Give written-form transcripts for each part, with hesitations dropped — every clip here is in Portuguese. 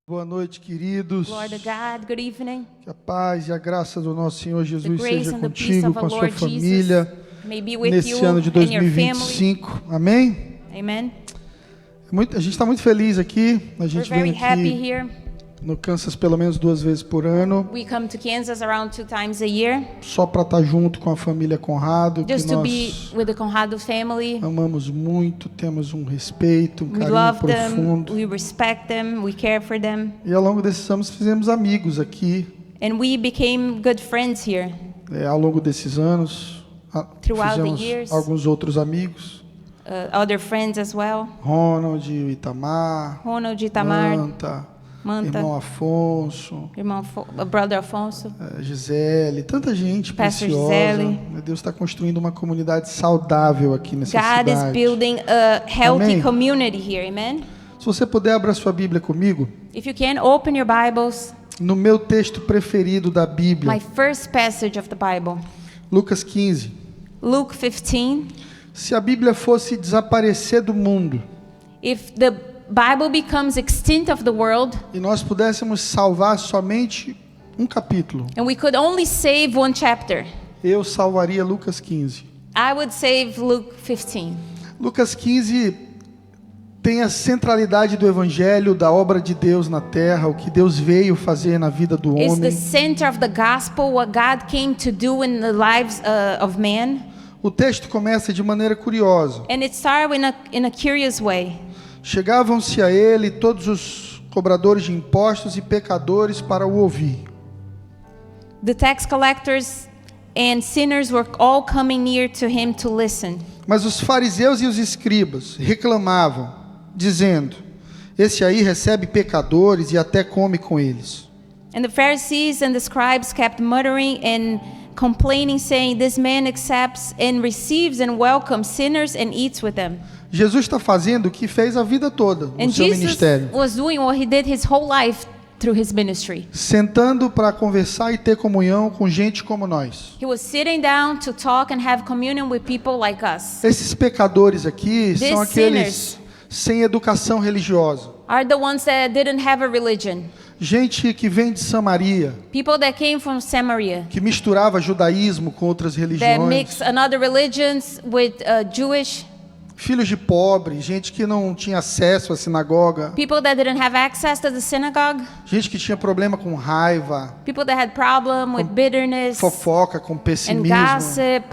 Boa noite, queridos. Glory to God. Good evening. Que a paz e a graça do nosso Senhor The Jesus grace seja and the peace contigo, of com our a sua Lord família, Jesus may be with nesse you ano de and your family. 2025. Amém? Amen. A gente está muito feliz aqui. A We're gente vem very happy aqui here. no Kansas pelo menos 2 vezes por ano, We come to Kansas around 2 times a year só para estar junto com a família Conrado, que just to be nós with the Conrado family. amamos muito, temos um respeito, um We carinho love profundo. them, we respect them, we care for them, E ao longo desses anos fizemos amigos aqui. and we became good friends here. Ao longo desses anos Throughout the fizemos years. alguns outros amigos. Other friends as well. Ronald, Itamar, Ronald, Itamar, Manta, irmão Afonso, brother Afonso, Gisele, tanta gente Pastor preciosa. Gisele. Deus está construindo uma comunidade saudável aqui nessa God is cidade. building a healthy Amém. community here. Amen. Se você puder, abra sua Bíblia comigo. If you can, open your Bibles. No meu texto preferido da Bíblia, My first passage of the Bible, Lucas 15. Luke 15. Se a Bíblia fosse desaparecer do mundo If the Bible becomes extinct of the world e nós pudéssemos salvar somente um capítulo, and we could only save one chapter, eu salvaria Lucas 15. I would save Luke 15. Lucas 15 tem a centralidade do Evangelho, da obra de Deus na terra, o que Deus veio fazer na vida do It's the homem. center of the gospel, what God came to do in the lives of man. O texto começa de maneira curiosa. And it started in a curious way. Chegavam-se a ele todos os cobradores de impostos e pecadores para o ouvir. The tax collectors and sinners were all coming near to him to listen. Mas os fariseus e os escribas reclamavam, dizendo: esse aí recebe pecadores e até come com eles. And the Pharisees and the scribes kept muttering and complaining, saying, "This man accepts and receives and welcomes sinners and eats with them." Jesus está fazendo o que fez a vida toda no And seu Jesus ministério. was doing what he did his whole life through his ministry. Sentando para conversar e ter comunhão com gente como nós. He was sitting down to talk and have communion with people like us. Esses pecadores aqui These são aqueles sinners sem educação religiosa. Are the ones that didn't have a religion. Gente que vem de Samaria, People that came from Samaria, que misturava judaísmo com outras that religiões. mixed another religions with Jewish. Filhos de pobres, gente que não tinha acesso à sinagoga. People that didn't have access to the synagogue. Gente que tinha problema com raiva, People that had problem with bitterness fofoca, com and pessimismo, gossip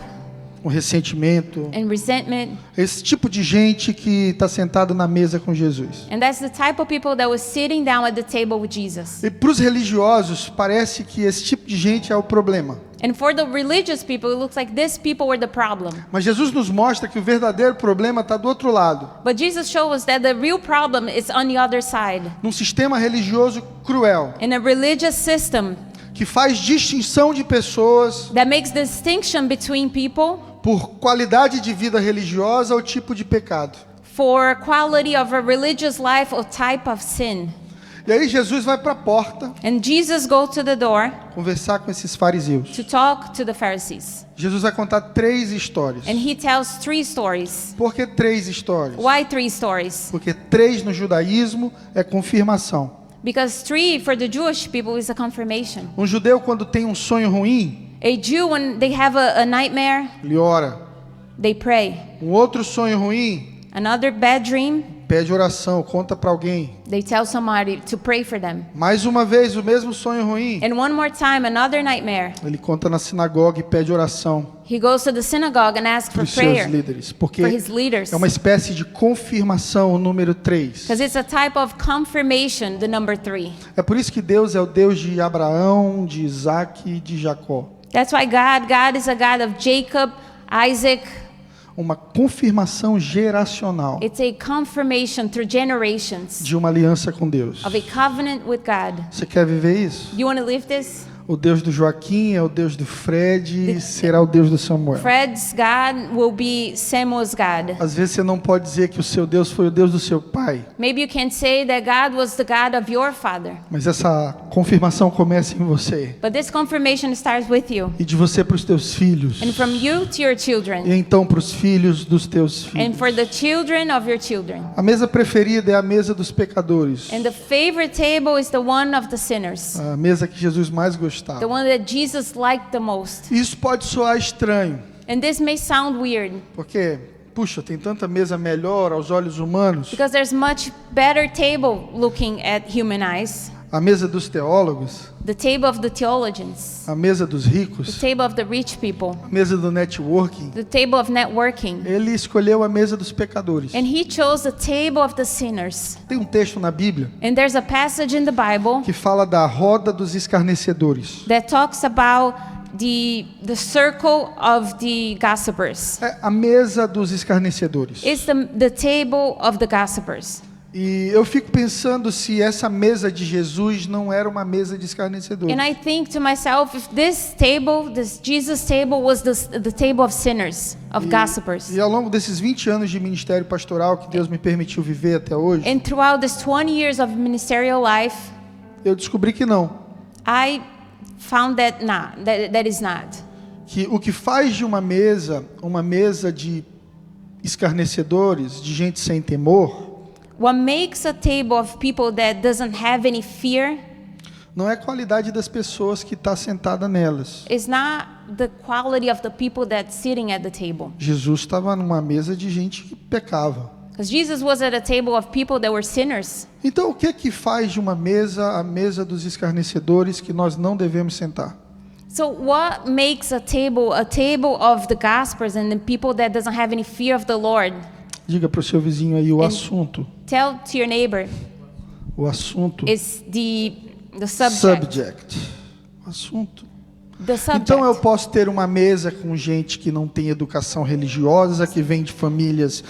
com ressentimento. and resentment. Esse tipo de gente que está sentado na mesa com Jesus. And that's the type of people that was sitting down at the table with Jesus. E para os religiosos, parece que esse tipo de gente é o problema. And for the religious people, it looks like these people were the problem. Mas Jesus nos mostra que o verdadeiro problema está do outro lado. But Jesus showed us that the real problem is on the other side. Num sistema religioso cruel, In a religious system que faz distinção de pessoas that makes distinction between people por qualidade de vida religiosa ou tipo de pecado. for quality of a religious life or type of sin. E aí Jesus vai para a porta And Jesus goes to the door conversar com esses fariseus. to talk to the Pharisees. Jesus vai contar 3 histórias. And he tells 3 stories. Por que 3 histórias? Why 3 stories? Porque 3 no judaísmo é confirmação. Because 3 for the Jewish people is a confirmation. Um judeu, quando tem um sonho ruim, A Jew, when they have a nightmare, ele ora. they pray. Um outro sonho ruim, Another bad dream, pede oração, conta para alguém. they tell somebody to pray for them. Mais uma vez, o mesmo sonho ruim, And one more time, another nightmare, ele conta na sinagoga e pede oração he goes to the synagogue and asks para for os seus prayer líderes. Porque for his leaders. é uma espécie de confirmação, o número 3. Because it's a type of confirmation, the number 3. É por isso que Deus é o Deus de Abraão, de Isaac e de Jacó. That's why God is a God of Jacob, Isaac. Uma confirmação geracional It's a confirmation through generations de uma aliança com Deus. of a covenant with God. Você quer viver isso? You want to live this? O Deus do Joaquim é o Deus do Fred e será o Deus do Samuel. Fred's God will be Samuel's God. Às vezes você não pode dizer que o seu Deus foi o Deus do seu pai, Maybe you can say that God was the God of your father. mas essa confirmação começa em você. But this confirmation starts with you. E de você para os teus filhos. And from you to your E children. então para os filhos dos teus And filhos. for the children of your children. A mesa preferida é a mesa dos pecadores. And the favorite table is the one of the sinners. A mesa que Jesus mais The gostava. one that Jesus liked the most. Isso pode soar estranho, And this may sound weird porque, puxa, tem tanta mesa melhor aos olhos humanos. because there's much better table looking at human eyes. A mesa dos teólogos, The table of the theologians. a mesa dos The ricos, table of the rich people. a mesa do networking. The table of networking. Ele escolheu a mesa dos pecadores. And he chose the table of the sinners. Tem um texto na Bíblia And there's a passage in the Bible que fala da roda dos escarnecedores. that talks about the circle of the gossipers. É a mesa dos escarnecedores. It's the table of the gossipers. E eu fico pensando se essa mesa de Jesus não era uma mesa de escarnecedores. And I think to myself, if this table, this Jesus table, was the table of sinners, of gossipers. E ao longo desses 20 anos de ministério pastoral que Deus me permitiu viver até hoje, And throughout this 20 years of ministerial life, eu descobri que não. I found that that is not. Que o que faz de uma mesa de escarnecedores, de gente sem temor, What makes a table of people that doesn't have any fear não é a qualidade das pessoas que está sentada nelas. is not the quality of the people that's sitting at the table. Jesus estava numa mesa de gente que pecava. Because Jesus was at a table of people that were sinners. Então o que é que faz de uma mesa a mesa dos escarnecedores que nós não devemos sentar? So what makes a table of the gospels and the people that doesn't have any fear of the Lord? Diga para o seu vizinho aí o assunto. Tell to your neighbor O assunto. is the subject. Subject. O assunto. The subject. Então eu posso ter uma mesa com gente que não tem educação religiosa, que vem de famílias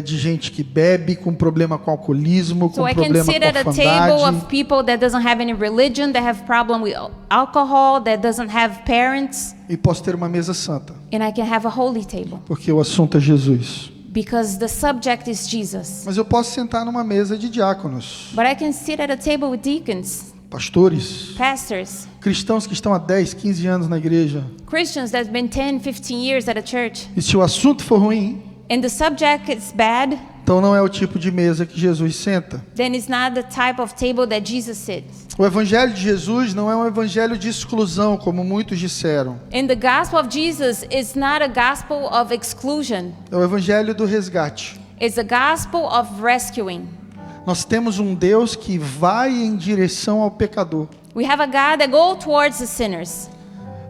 de gente que bebe, com problema com alcoolismo, So com I can problema sit com at a table of orfandade. people that doesn't have any religion, that have problem with alcohol, that doesn't have parents, E posso ter uma mesa santa, and I can have a holy table porque o assunto é Jesus. because the subject is Jesus. Mas eu posso sentar numa mesa de diáconos, But I can sit at a table with deacons, pastores, pastors, cristãos que estão há 10, 15 anos na igreja. Christians that's been 10, 15 years at a church, E se o assunto for ruim, and the subject is bad, então não é o tipo de mesa que Jesus senta. then it's not the type of table that Jesus sits. O evangelho de Jesus não é um evangelho de exclusão, como muitos disseram. And the gospel of Jesus is not a gospel of exclusion. É o evangelho do resgate. It's a gospel of rescuing. Nós temos um Deus que vai em direção ao pecador. We have a God that goes towards the sinners.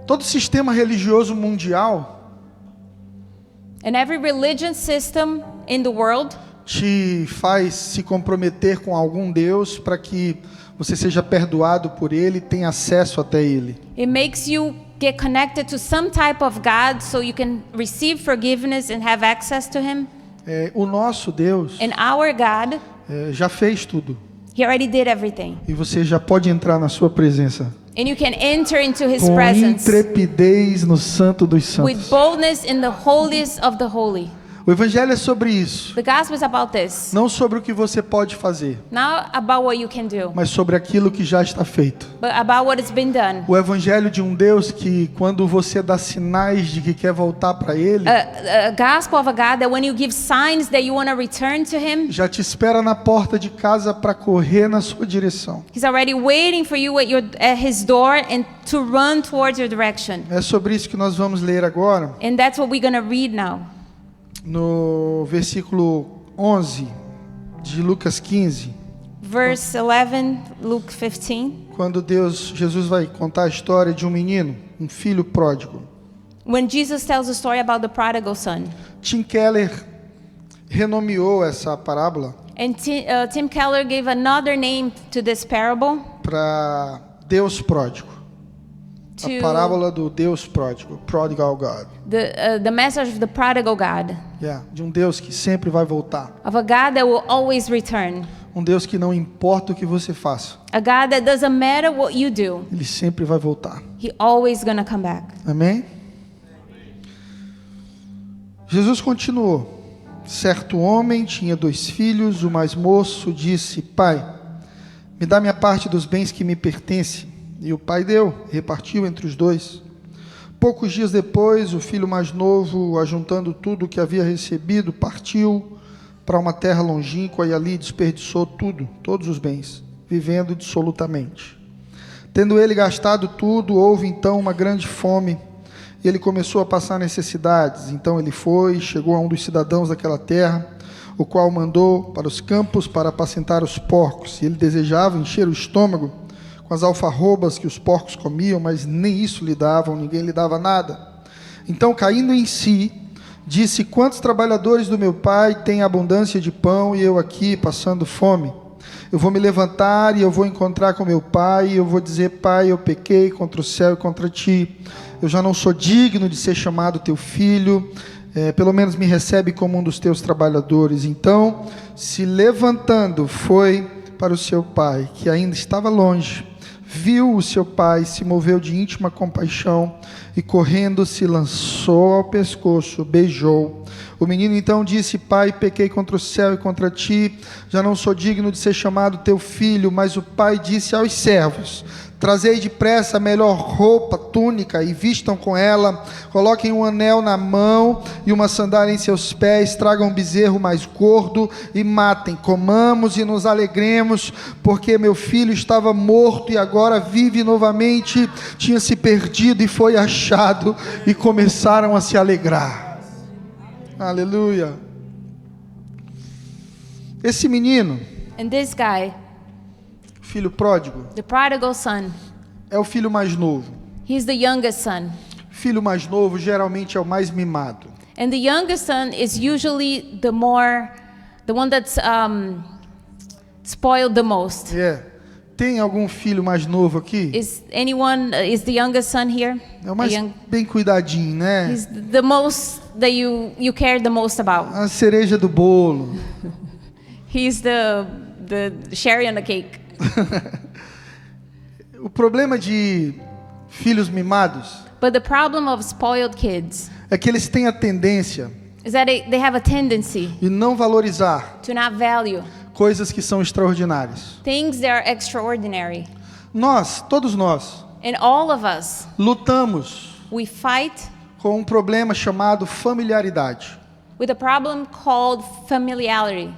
Todo sistema religioso mundial And every religion system in the world te faz se comprometer com algum Deus para que você seja perdoado por ele e tenha acesso até ele. it makes you get connected to some type of God so you can receive forgiveness and have access to him. O nosso Deus And our God, já fez tudo. he already did everything. E você já pode entrar na sua presença And you can enter into his com presence intrepidez no Santo dos with Santos. boldness in the holiest of the holy. O evangelho é sobre isso, The gospel is about this. não sobre o que você pode fazer, Not about what you can do, mas sobre aquilo que já está feito. but about what has been done. O evangelho de um Deus que, quando você dá sinais de que quer voltar para ele, A gospel of a God that when you give signs that you want to return to him, já te espera na porta de casa para correr na sua direção. he's already waiting for you at his door and to run towards your direction. É sobre isso que nós vamos ler agora, And that's what we're going to read now. no versículo 11 de Lucas 15, Verse 11, Luke 15. quando Jesus vai contar a história de um menino, um filho pródigo. When Jesus tells the story about the prodigal son. Tim Keller renomeou essa parábola And Tim Keller gave another name to this parable, para Deus pródigo. A to parábola do Deus pródigo, Prodigal God. the message of the prodigal God, De um Deus que sempre vai voltar. of a God that will always return. Um Deus que não importa o que você faça, A God that doesn't matter what you do, Ele sempre vai voltar. He always gonna come back. Amém? Jesus continuou. Certo homem tinha 2 filhos. O mais moço disse: Pai, me dá minha parte dos bens que me pertencem. E o pai deu, repartiu entre os 2. Poucos dias depois, o filho mais novo, ajuntando tudo o que havia recebido, partiu para uma terra longínqua e ali desperdiçou tudo, todos os bens, vivendo dissolutamente. Tendo ele gastado tudo, houve então uma grande fome, e ele começou a passar necessidades. Então ele foi, chegou a um dos cidadãos daquela terra, o qual mandou para os campos para apacentar os porcos. E ele desejava encher o estômago com as alfarrobas que os porcos comiam, mas nem isso lhe davam, ninguém lhe dava nada. Então, caindo em si, disse: quantos trabalhadores do meu pai têm abundância de pão e eu aqui passando fome? Eu vou me levantar e eu vou encontrar com meu pai, e eu vou dizer: Pai, eu pequei contra o céu e contra ti. Eu já não sou digno de ser chamado teu filho. Pelo menos me recebe como um dos teus trabalhadores. Então, se levantando, foi para o seu pai, que ainda estava longe. Viu o seu pai, se moveu de íntima compaixão e, correndo, se lançou ao pescoço, beijou. O menino então disse: Pai, pequei contra o céu e contra ti, já não sou digno de ser chamado teu filho. Mas o pai disse aos servos: trazei depressa a melhor roupa, túnica, e vistam com ela, coloquem um anel na mão e uma sandália em seus pés, tragam um bezerro mais gordo e matem, comamos e nos alegremos, porque meu filho estava morto e agora vive novamente, tinha se perdido e foi achado, e começaram a se alegrar. Aleluia. Esse menino, And this guy, filho pródigo, the prodigal son, é o filho mais novo. he's the youngest son. Filho mais novo geralmente é o mais mimado. And the youngest son is usually the one that's spoiled the most. Tem algum filho mais novo aqui? Is the youngest son here? É o mais bem cuidadinho, né? He's the most that you care the most about. A cereja do bolo. He's the cherry on the cake. O problema de filhos mimados But the problem of spoiled kids é que eles têm a tendência is that they have a tendency de não valorizar to not value coisas que são extraordinárias. things that are extraordinary. Todos nós, And all of us, lutamos we fight com um problema chamado familiaridade. with a problem called familiarity.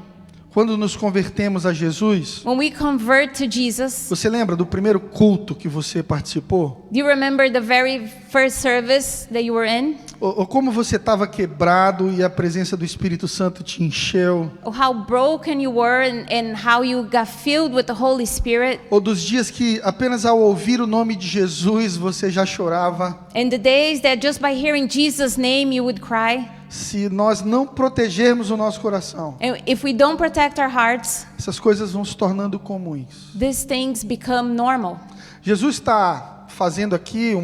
Quando nos convertemos a Jesus, When we convert to Jesus, você lembra do primeiro culto que você participou? do you remember the very first service that you were in? Ou como você estava quebrado e a presença do Espírito Santo te encheu? Or how broken you were and how you got filled with the Holy Spirit? Ou dos dias que apenas ao ouvir o nome de Jesus você já chorava? And the days that just by hearing Jesus' name you would cry? Se nós não protegermos o nosso coração, And if we don't protect our hearts, essas coisas vão se tornando comuns. these things become normal. Jesus está fazendo aqui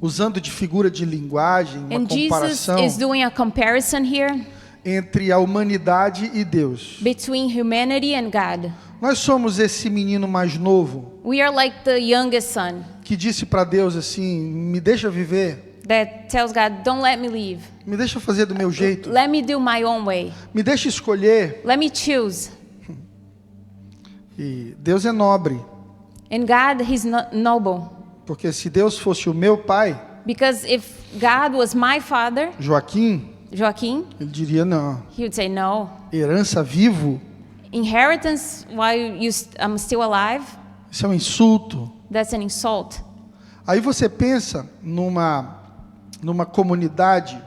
usando de figura de linguagem, uma And Jesus comparação is doing a comparison here entre a humanidade e Deus. between humanity and God. Nós somos esse menino mais novo We are like the youngest son que disse para Deus assim: me deixa viver, that tells God, don't let me leave. me deixa fazer do meu jeito, Let me do my own way. me deixa escolher. Let me choose. E Deus é nobre, And God, He's noble. porque se Deus fosse o meu pai, Because if God was my father, Joaquim, Joaquim, ele diria: não, he would say, no. herança vivo, Inheritance while I'm still alive, isso é um insulto. that's an insult. Aí você pensa numa comunidade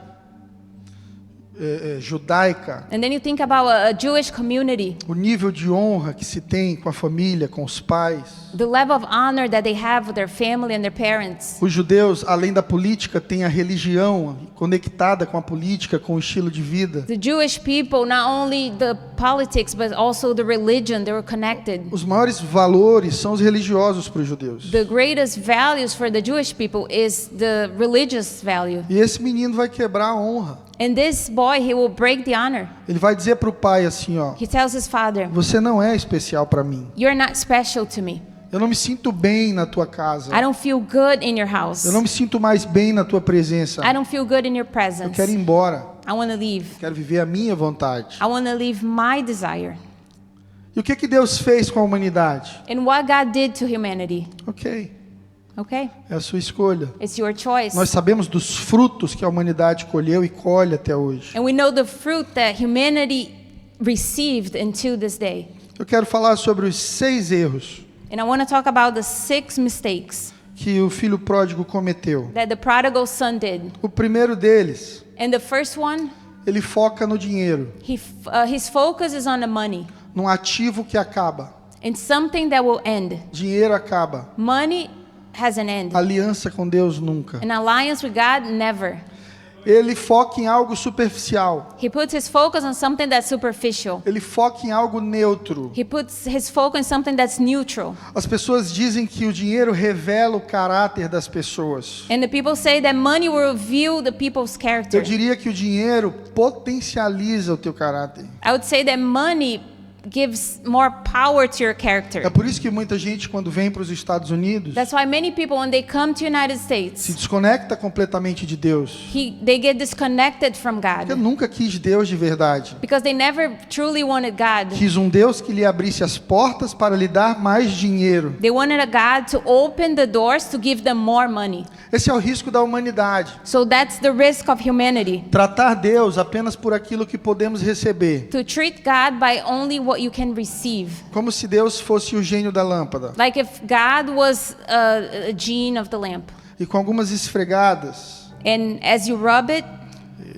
judaica, And then you think about a Jewish community, o nível de honra que se tem com a família, com os pais. the level of honor that they have with their family and their parents. Os judeus, além da política, têm a religião conectada com a política, com o estilo de vida. The Jewish people, not only the politics, but also the religion, they were connected. Os maiores valores são os religiosos para os judeus. The greatest values for the Jewish people is the religious value. E esse menino vai quebrar a honra. And this boy, he will break the honor. Ele vai dizer para o pai assim, ó: He tells his father, você não é especial para mim. "You're not special to me. Eu não me sinto bem na tua casa. I don't feel good in your house. Eu não me sinto mais bem na tua presença. I don't feel good in your Eu presence. quero ir embora. I want to leave. Quero viver a minha vontade. I want to leave my desire." E o que Deus fez com a humanidade? And what God did to humanity, Ok, okay? é a sua escolha. It's your choice. Nós sabemos dos frutos que a humanidade colheu e colhe até hoje. And we know the fruit that humanity received until this day. Eu quero falar sobre os 6 erros And I want to talk about the 6 mistakes que o filho pródigo cometeu. that the prodigal son did. O primeiro deles, And the first one, ele foca no dinheiro, his focus is on the money, num ativo que acaba. in something that will end. Dinheiro acaba. Money has an end. Aliança com Deus nunca. An alliance with God, never. Ele foca em algo superficial. He puts his focus on something that's superficial. Ele foca em algo neutro. He puts his focus on something that's neutral. As pessoas dizem que o dinheiro revela o caráter das pessoas. And the people say that money will reveal the people's Eu character. diria que o dinheiro potencializa o teu caráter. I would say that money gives more power to your character. É por isso que muita gente, quando vem para os Estados Unidos, That's why many people, when they come to United se States, desconecta completamente de Deus. they get disconnected from Eu God nunca quis Deus de verdade. because they never truly wanted God. Quis um Deus que lhe abrisse as portas para lhe dar mais dinheiro. They wanted a God to open the doors to give them more money. Esse é o risco da humanidade. So that's the risk of humanity. Tratar Deus apenas por aquilo que podemos receber. To treat God by only what you can receive. Como se Deus fosse o gênio da lâmpada. Like if God was a genie of the lamp. E com algumas esfregadas, And as you rub it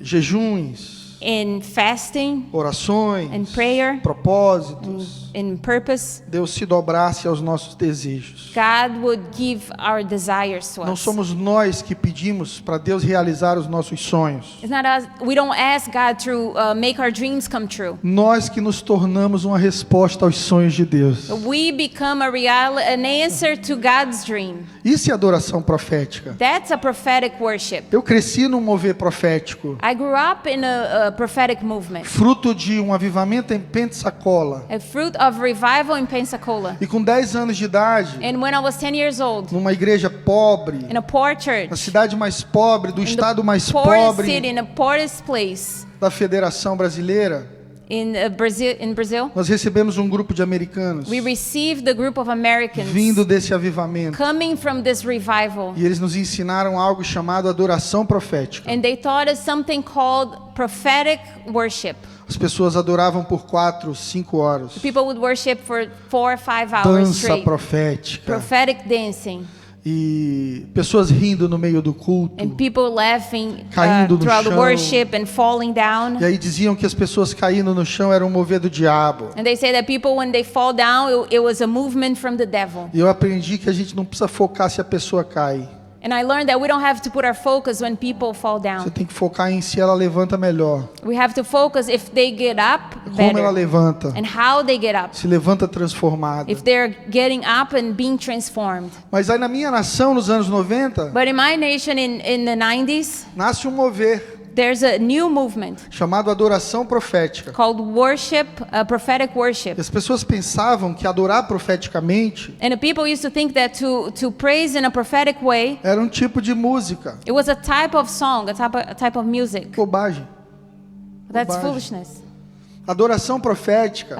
jejuns, in fasting, orações, in prayer, propósitos, in purpose, Deus se dobrasse aos nossos desejos. God would give our desires to Não us. somos nós que pedimos para Deus realizar os nossos sonhos. It's not us. We don't ask God to make our dreams come true. Nós que nos tornamos uma resposta aos sonhos de Deus. We become an answer to God's dream. Isso é adoração profética. That's a prophetic worship. Eu cresci num mover profético, I grew up in a prophetic movement, fruto de um avivamento em Pensacola. a fruit of revival in Pensacola. E com 10 anos de idade, And when I was 10 years old, numa igreja pobre, in a poor church, na cidade mais pobre, do in the estado mais poorest city, pobre in the poorest place da Federação Brasileira, in Brazil, nós recebemos um grupo de americanos we received a group of Americans vindo desse avivamento. coming from this revival. E eles nos ensinaram algo chamado adoração profética. And they taught us something called prophetic worship. As pessoas adoravam por 4, 5 horas. People would worship for 4 or 5 hours Dança straight. profética. Prophetic dancing. E pessoas rindo no meio do culto. And people laughing Caindo no throughout the chão. worship and falling down. E aí diziam que as pessoas caindo no chão eram um mover do diabo. And they say that people, when they fall down, it was a movement from the devil. E eu aprendi que a gente não precisa focar se a pessoa cai. And I learned that we don't have to put our focus when people fall Você down. tem que focar em se ela levanta melhor. We have to focus if they get up Como ela better levanta. and how they get up. Se levanta transformada. If they're getting up and being transformed. Mas aí na minha nação, nos anos 90, But in my nation in the 90s, nasce um mover there's a new movement chamado adoração profética. called worship, prophetic E worship. as pessoas pensavam que adorar profeticamente And the people used to think that to praise in a prophetic way, era um tipo de música. it was a type of song, a type of music. Bobagem. That's Bobagem. foolishness. Adoração profética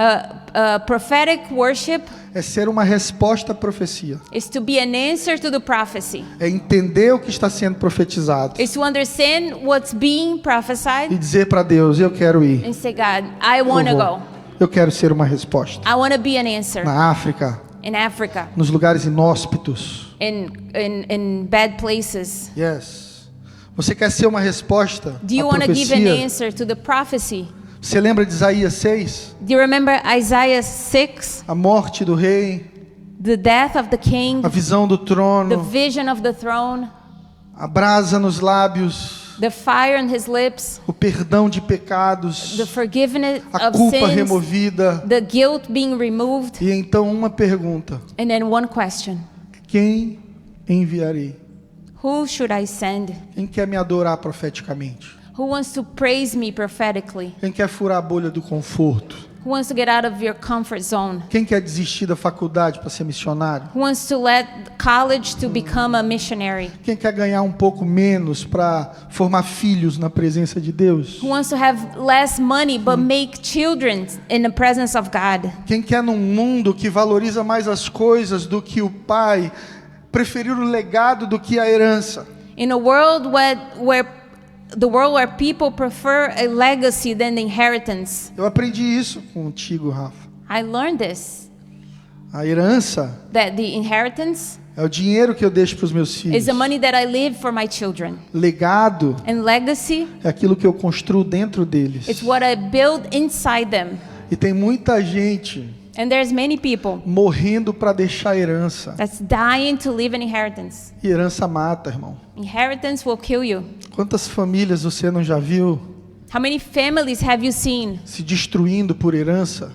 Prophetic worship é ser uma resposta à profecia. is to be an answer to the prophecy. É entender o que está sendo profetizado. Is to understand what's being E prophesied dizer para Deus, eu quero ir. and say, God, I Eu want to vou. go. Eu quero ser uma resposta. I want to be an answer. Na África, In Africa, nos lugares inóspitos. in bad places. Yes. Você quer ser uma resposta Do you à want to give an profecia? answer to the prophecy? Você lembra de Isaías 6? Do you remember Isaiah 6? A morte do rei, The death of the king, a visão do the trono, vision of the throne, a brasa nos lábios, the fire on his lips, o perdão de pecados, the forgiveness a of culpa sins, removida. the guilt being removed, E então uma pergunta: and then one question. quem enviarei? Who should I send? Quem quer me adorar profeticamente? Who wants to praise me prophetically? Quem quer furar a bolha do conforto? Who wants to get out of your comfort zone? Quem quer desistir da faculdade para ser missionário? Who wants to let college to become a missionary? Quem quer ganhar um pouco menos para formar filhos na presença de Deus? Who wants to have less money but make children in the presence of God? Quem quer num mundo que valoriza mais as coisas do que o pai, preferir o legado do que a herança? In a world where people prefer a legacy than the inheritance. Eu aprendi isso contigo, Rafa. I learned this, A herança that the inheritance é o dinheiro que eu deixo para os meus filhos. is the money that I leave for my children. Legado And legacy é aquilo que eu construo dentro deles. is what I build inside them. E tem muita gente And there's many people morrendo para deixar herança. that's dying to leave an inheritance. E herança mata, irmão. Inheritance will kill you. Quantas famílias você não já viu How many families have you seen se destruindo por herança?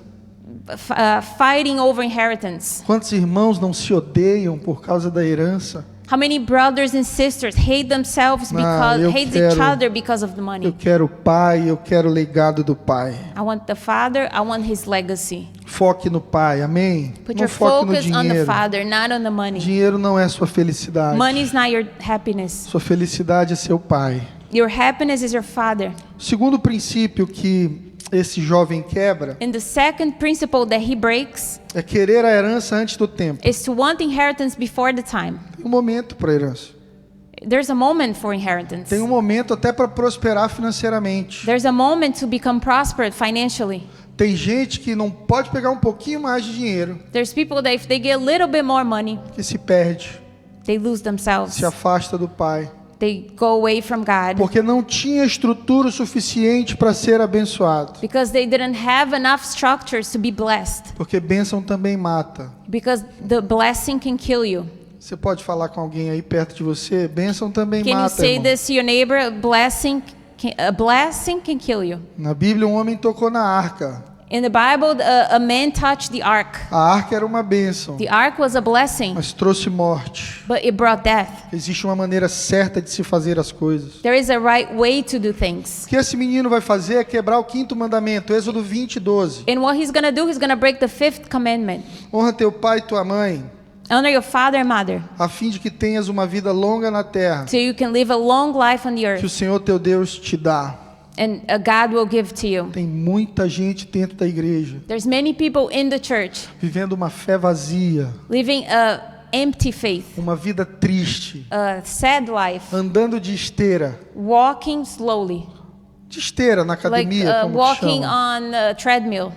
fighting over inheritance? Quantos irmãos não se odeiam por causa da herança? How many brothers and sisters hate themselves because eu hate each quero- other because of the Eu money? quero o pai, eu quero o legado do pai. I want the father, I want his legacy. Foque no pai, amém? Put Não your foque no focus on the dinheiro. father, not on the money. Dinheiro não é sua felicidade. Money is not your happiness. Sua felicidade é seu pai. Your happiness is your father. O segundo princípio que esse jovem quebra And the second principle that he breaks é querer a herança antes do tempo. is to want inheritance before the time. Tem um momento para a herança. There's a moment for inheritance. Tem um momento até para prosperar financeiramente. There's a moment to become prospered financially. Tem gente que não pode pegar um pouquinho mais de dinheiro, There's people that if they get a little bit more money, que se perde, they lose themselves. se afasta do pai, They go away from God porque não tinha estrutura o suficiente para ser abençoado. because they didn't have enough structures to be blessed. Porque bênção também mata. Because the blessing can kill you. Você pode falar com alguém aí perto de você? Bênção também Can you mata, say irmão. this to your neighbor? A blessing can kill you. Na Bíblia, um homem tocou na arca. In the Bible, a man touched the ark. A arca era uma bênção, The ark was a blessing, mas trouxe morte. but it brought death. Existe uma maneira certa de se fazer as coisas. There is a right way to do things. O que esse menino vai fazer é quebrar o quinto mandamento, Êxodo 20:12. And what he's going to do, he's going to break the fifth commandment. Honra teu pai e tua mãe, Honor your father and mother, a fim de que tenhas uma vida longa na terra, so you can live a long life on the que o earth, Senhor teu Deus te dá. and God will give to you. Tem muita gente dentro da igreja There's many people in the church vivendo uma fé vazia, living a empty faith, uma vida triste, a sad life, andando de esteira. walking slowly, De esteira na like academia, como que walking chama. on a treadmill.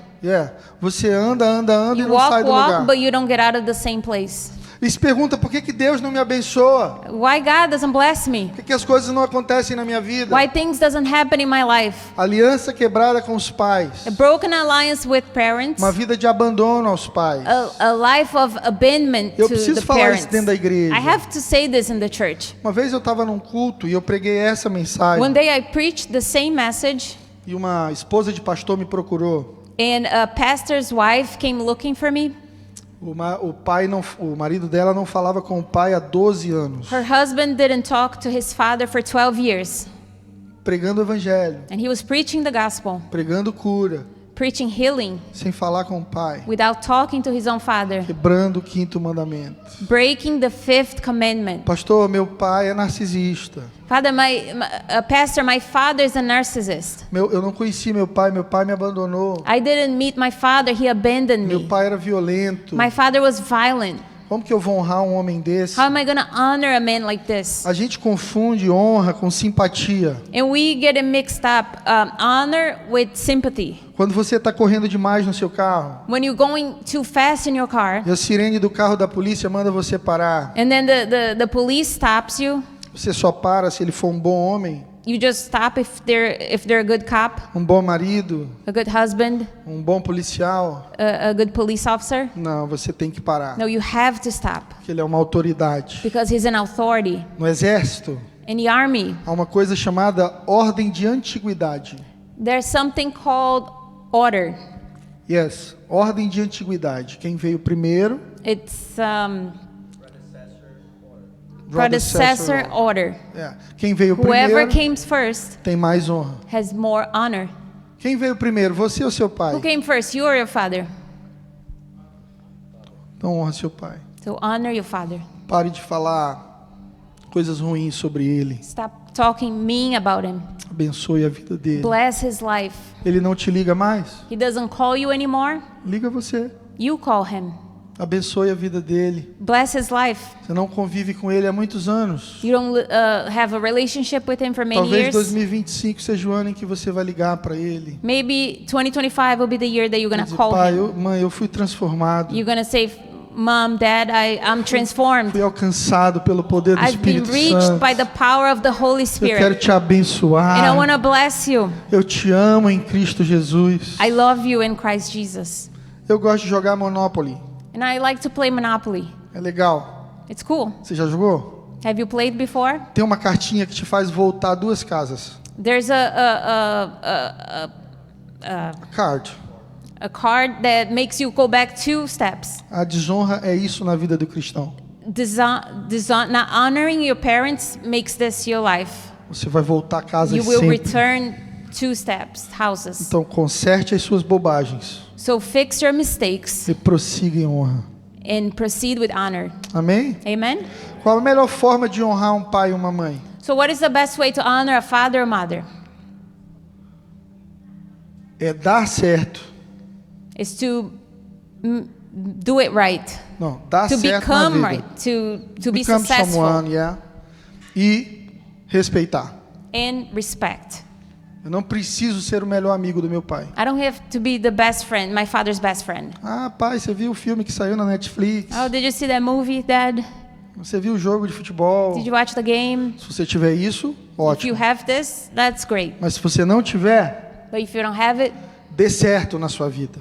Você anda e You não sai do walk, lugar. but you don't get out of the same place. E se pergunta por que Deus não me abençoa? Why God doesn't bless me? Por que as coisas não acontecem na minha vida? Why things doesn't happen in my life? Aliança quebrada com os pais. A broken alliance with parents, Uma vida de abandono aos pais. a life of abandonment Eu to preciso the falar parents. isso dentro da igreja. I have to say this in the church. Uma vez eu estava num culto e eu preguei essa mensagem. One day I preached the same message, E uma esposa de pastor me procurou. and a pastor's wife came looking for me. O marido dela não falava com o pai há 12 anos. Her husband didn't talk to his father for 12 years, Pregando o evangelho, and he was preaching the gospel, pregando cura, preaching healing, sem falar com o pai. without talking to his own father, Quebrando o quinto mandamento. breaking the fifth commandment. Pastor, meu pai é narcisista. Father, pastor, my father is a narcissist. Eu não conheci meu pai me abandonou. I didn't meet my father, he abandoned Meu me. pai era violento. My father was violent. Como que eu vou honrar um homem desse? How am I going to honor a man like this? A gente confunde honra com simpatia. And we get it mixed up, honor with sympathy. Quando você está correndo demais no seu carro When you're going too fast in your car, e a sirene do carro da polícia manda você parar, and then the police stops you, você só para se ele for um bom homem, you just stop if they're a good cop, um bom marido, a good husband, um bom policial. a good police officer. Não, você tem que parar. No, you have to stop Porque ele é uma autoridade. because he's an authority. No exército, In the army, há uma coisa chamada ordem de antiguidade. there's something called order. Yes, ordem de antiguidade. Quem veio primeiro? It's predecessor order. Quem veio Whoever primeiro came first tem mais honra. has more honor. Quem veio primeiro, você ou seu Who pai? came first, you or your father? Então honra seu pai. So honor your father. Pare de falar coisas ruins sobre ele. Stop talking mean about him. Abençoe a vida dele. Bless his life. Ele não te liga mais? He doesn't call you anymore. Liga você. You call him. Abençoe a vida dele. Bless his life. Você não convive com ele há muitos anos. You don't have a relationship with him for many Talvez years. 2025 seja o ano em que você vai ligar para ele. Maybe 2025 will be the year that you're E going to dizer, call pai, him. mãe, eu fui transformado. You're going to say, Mom, Dad, I'm transformed. Fui alcançado pelo poder do I've been Espírito reached Santo. by the power of the Holy Eu quero Spirit. te abençoar. And I want to bless you. Eu te amo em Cristo Jesus. I love you in Christ Jesus. Eu gosto de jogar Monopoly. And I like to play Monopoly. É legal. It's cool. Você já jogou? Have you played before? Tem uma cartinha que te faz voltar 2 casas. There's Card. a card that makes you go back 2 steps. A desonra é isso na vida do cristão. Not honoring your parents makes this your life. Você vai voltar a casa You will sempre. return 2 steps, houses. Então conserte as suas bobagens So fix your mistakes e prossiga em honra. and proceed with honor. Amém? Amen? Qual a melhor forma de honrar um pai e uma mãe? So what is the best way to honor a father or mother? É dar certo. Is to do it right. Não, dar To certo na become vida. right. To be Become successful. someone, yeah. E respeitar. And respect. Eu não preciso ser o melhor amigo do meu pai. I don't have to be the best friend, my father's best friend. Ah, pai, você viu o filme que saiu na Netflix? Oh, did you see that movie, Dad? Você viu o jogo de futebol? Did you watch the game? Se você tiver isso, If you ótimo. have this, that's great. Mas se você não tiver, But if you don't have it, dê certo na sua vida.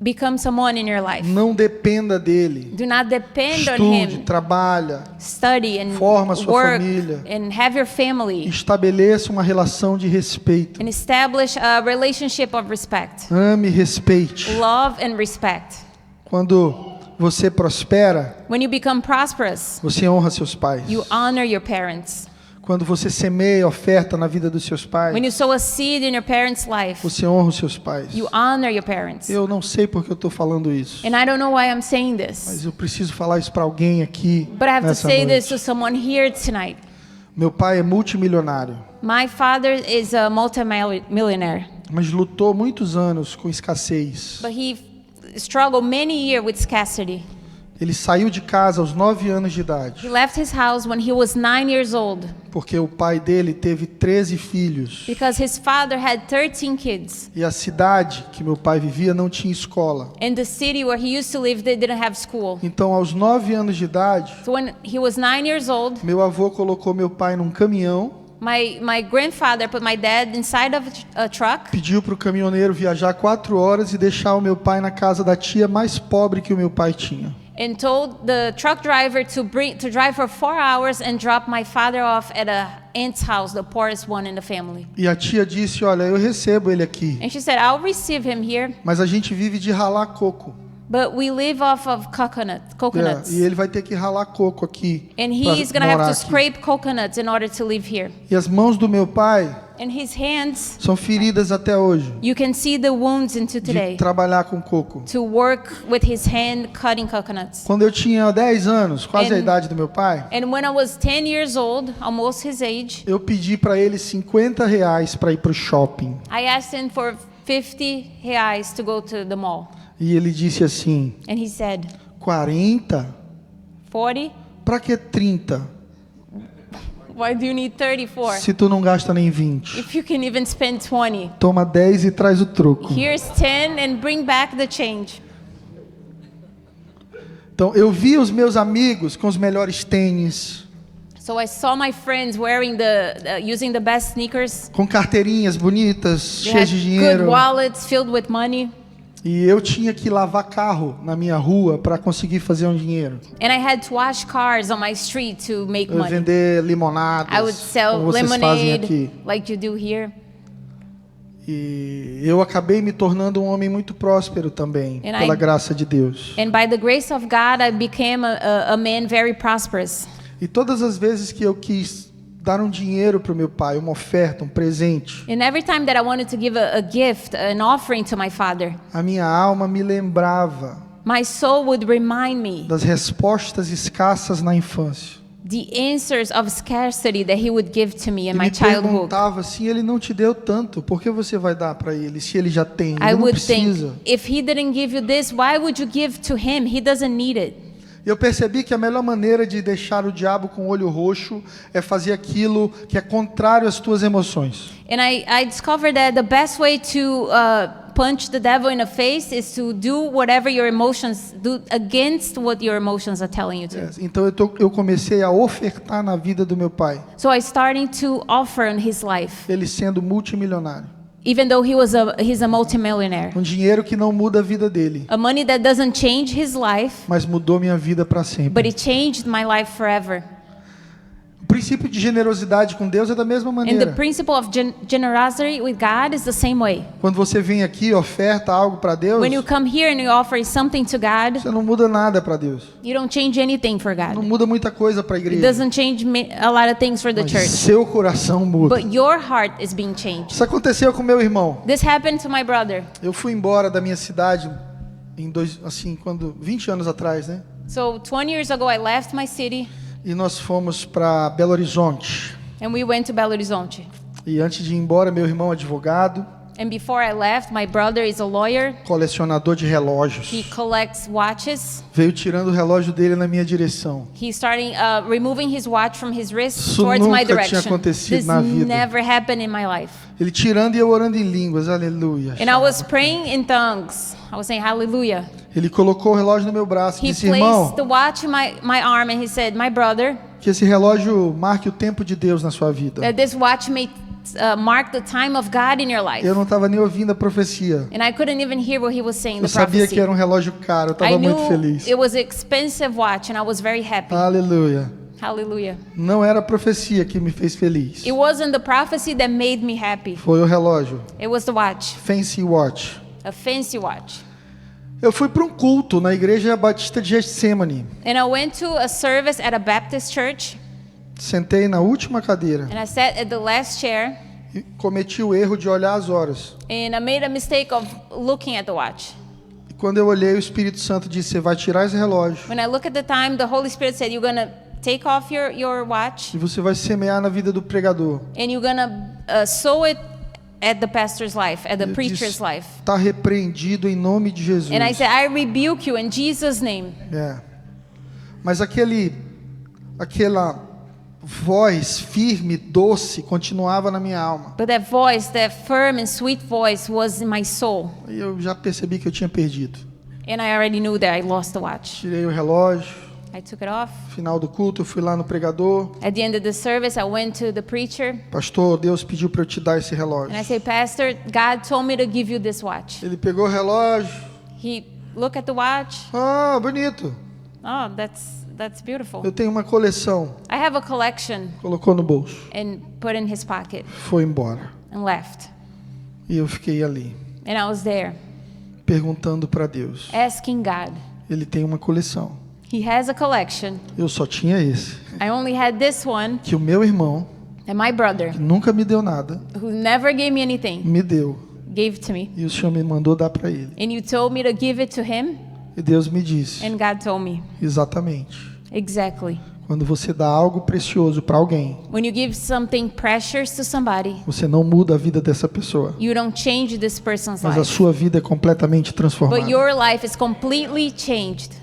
become someone in your life. Não dependa dele. Do not depend on Estude, him. trabalha, Study and forma sua work família. and have your family estabeleça uma relação de respeito. and establish a relationship of respect. Ame e respeite. Love and respect. Quando você prospera, When you become prosperous, você honra seus pais. you honor your parents. Quando você semeia oferta na vida dos seus pais, When you sow a seed in your parents' life, você honra os seus pais. you honor your parents. Eu não sei porque eu estou falando isso, And I don't know why I'm saying this, mas eu preciso falar isso para alguém aqui but I have to nessa say this noite. to someone here tonight. Meu pai é multimilionário, My father is a multi-millionaire, mas lutou muitos anos com escassez. but he struggled many years with scarcity. Ele saiu de casa aos 9 anos de He idade, left his house when he was 9 years old porque o pai dele teve 13 filhos. because his father had 13 kids. E a cidade que meu pai vivia não tinha escola. In the city where he used to live, they didn't have school. Então, aos 9 anos de idade, So when he was 9 years old, meu avô colocou meu pai num caminhão, my grandfather put my dad inside of a truck pediu para o caminhoneiro viajar 4 horas e deixar o meu pai na casa da tia mais pobre que o meu pai tinha. and told the truck driver to drive for 4 hours and drop my father off at a aunt's house, the poorest one in the family. E a tia disse, olha, eu recebo ele aqui, And she said, I'll receive him here, mas a gente vive de ralar coco. but we live off of coconuts. E ele vai ter que ralar coco aqui And pra he's going to have morar to aqui. scrape coconuts in order to live here. E as mãos do meu pai And his hands, são feridas até hoje, you can see the wounds into de today. trabalhar com coco. To work with his hand cutting coconuts. Quando eu tinha 10 anos, quase a And- idade do meu pai, And when I was 10 years old, almost his age, eu pedi para ele R$ 50 para ir para o shopping. I asked him for 50 reais to go to the mall. E ele disse assim, And he said, 40? 40? Para que 30? Why do you need 34? Se tu não gasta nem 20. If you can even spend 20. Toma 10 e traz o troco. Here's 10 and bring back the change. Então eu vi os meus amigos com os melhores tênis, So I saw my friends wearing using the best sneakers. com carteirinhas bonitas, They had cheias de good dinheiro. wallets filled with money. E eu tinha que lavar carro na minha rua para conseguir fazer um dinheiro. And I had to wash cars on my street to make Eu money. vender limonadas, I would sell como vocês fazem aqui. lemonade like you do here. E eu acabei me tornando um homem muito próspero também, pela graça de Deus. And by the grace of God, I became a man very prosperous. E todas as vezes que eu quis dar um dinheiro para o meu pai, uma oferta, um presente, And every time that I wanted to give a gift, an offering to my father, a minha alma me lembrava my soul would remind me das respostas escassas na infância. the answers of scarcity that he would give to me in E my me childhood. perguntava se ele não te deu tanto, por que você vai dar para ele se ele já tem? I Ele não would precisa. think, if he didn't give you this, why would you give to him? He doesn't need it. Eu percebi que a melhor maneira de deixar o diabo com o olho roxo é fazer aquilo que é contrário às tuas emoções. And I discovered that the best way to punch the devil in the face is to do whatever your emotions do against what your emotions are telling you to. Então eu comecei a ofertar na vida do meu pai, So I started to offer in his life, ele sendo multimilionário. even though he's a multimillionaire. Um dinheiro que não muda a vida dele, A money that doesn't change his life, mas mudou minha vida para but sempre. it changed my life forever. O princípio de generosidade com Deus é da mesma And the maneira. principle of generosity with God is the same way. Quando você vem aqui e oferta algo para Deus, When you come here and you offer something to God, você não muda nada para Deus. you don't change anything for Não God. muda muita coisa para a It igreja. doesn't change a lot of things for the Mas church. seu coração muda. But your heart is being changed. Isso aconteceu com meu irmão. This happened to my brother. Eu fui embora da minha cidade quando 20 anos atrás, né? So 20 years ago, I left my city E nós fomos para Belo Horizonte. and we went to Belo Horizonte. E antes de ir embora, meu irmão é advogado, And before I left, my brother is a lawyer. colecionador de relógios. He collects watches. Veio tirando o relógio dele na minha direção. He's starting removing his watch from his wrist Isso towards my nunca tinha direction. acontecido This na vida. never happened in my life. Ele tirando e eu orando em línguas. Aleluia. And I was praying in tongues. I was saying hallelujah. Ele colocou o relógio no meu braço e He disse: placed irmão, the watch in my arm and he said, my brother, que esse relógio marque o tempo de Deus na sua vida. that this watch may mark the time of God in your life. Eu não estava nem ouvindo a profecia. And I couldn't even hear what he was saying, Eu the sabia prophecy. que era um relógio caro. Eu I estava knew muito feliz. it was an expensive watch and I was very happy. Aleluia. Hallelujah. Não era a profecia que me fez feliz. It wasn't the prophecy that made me happy. Foi o relógio. It was the watch, Fancy Watch. a fancy watch. Eu fui para um culto na igreja batista de Getsemane. And I went to a service at a Baptist church Sentei na última cadeira and I sat at the last chair e cometi o erro de olhar as horas. and I made a mistake of looking at the watch. E quando eu olhei, o Espírito Santo disse: você vai tirar esse relógio When I look at the time, the Holy Spirit said, you're going to take off your watch e você vai semear na vida do pregador. and you're going to sow it at the pastor's life, at the Eu preacher's disse, life. está repreendido em nome de Jesus. And I said, I rebuke you in Jesus' name. É. Mas aquela voz firme, doce, continuava na minha alma. But that voice, that firm and sweet voice was in my soul. E eu já percebi que eu tinha perdido. And I already knew that I lost the watch. Tirei o relógio. I took it off. Final do culto, eu fui lá no pregador. At the end of the service, I went to the preacher Pastor, Deus pediu para eu te dar esse relógio. and I said, Pastor, God told me to give you this watch. Ele pegou o relógio. He looked at the watch. Ah, bonito. Oh, that's beautiful. Eu tenho uma coleção. I have a collection, Colocou no bolso. and put in his pocket Foi embora. and left. E eu fiquei ali, And I was there perguntando para Deus. asking God. Ele tem uma coleção. He has a collection. Eu só tinha esse. I only had this one, Que o meu irmão, and my brother, que nunca me deu nada, who never gave me anything, me deu. gave to me. E o Senhor me mandou dar para ele. And you told me to give it to him, E Deus me disse, and God told me. exatamente. Exactly. Quando você dá algo precioso para alguém, When you give something precious to somebody, você não muda a vida dessa pessoa. you don't change this person's Mas a life. sua vida é completamente transformada. But your life is completely changed.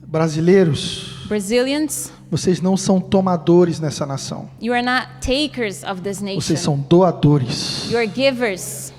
Brasileiros, Brazilians, vocês não são tomadores nessa nação. you are not takers of this nation. Vocês são doadores. You are givers.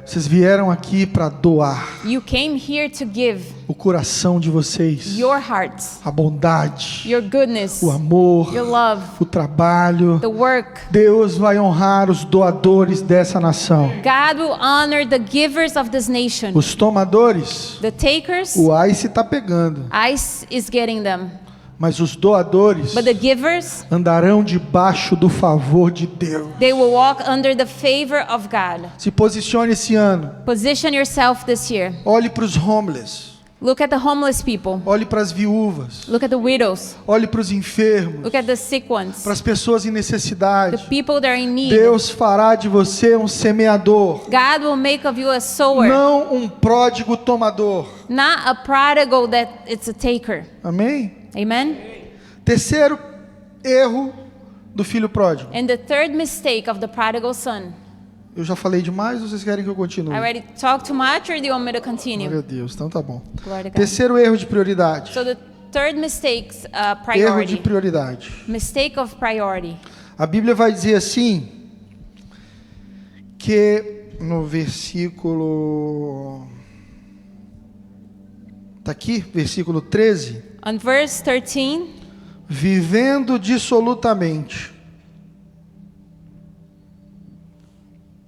Vocês vieram aqui para doar You came here to give o coração de vocês, your hearts, a bondade, your goodness, o amor, your love, o trabalho. the work. Deus vai honrar os doadores dessa nação. God will honor the givers of this nation. Os tomadores, The takers, o ICE está pegando. ICE is getting them. Mas os doadores But the givers, andarão debaixo do favor de Deus. they will walk under the favor of God. Se posicione esse ano. Position yourself this year. Olhe para os homeless. Look at the homeless people. Olhe para as viúvas. Look at the widows. Olhe para os enfermos. Look at the sick ones. Para as pessoas em The necessidade. people that are in need. Deus fará de você um semeador, God will make of you a sower, não um pródigo tomador. not a prodigal that it's a taker. Amém? Amen? Terceiro erro do filho pródigo. And the third mistake of the prodigal son. Eu já falei demais ou vocês querem que eu continue? I already talked too much, or do you want me to continue? Meu Deus, então tá bom. Glory to God. Terceiro erro de prioridade. So the third mistake, Erro de priority. prioridade. Mistake of priority. A Bíblia vai dizer assim, que no versículo... Está aqui, versículo 13. On verse 13, Vivendo dissolutamente.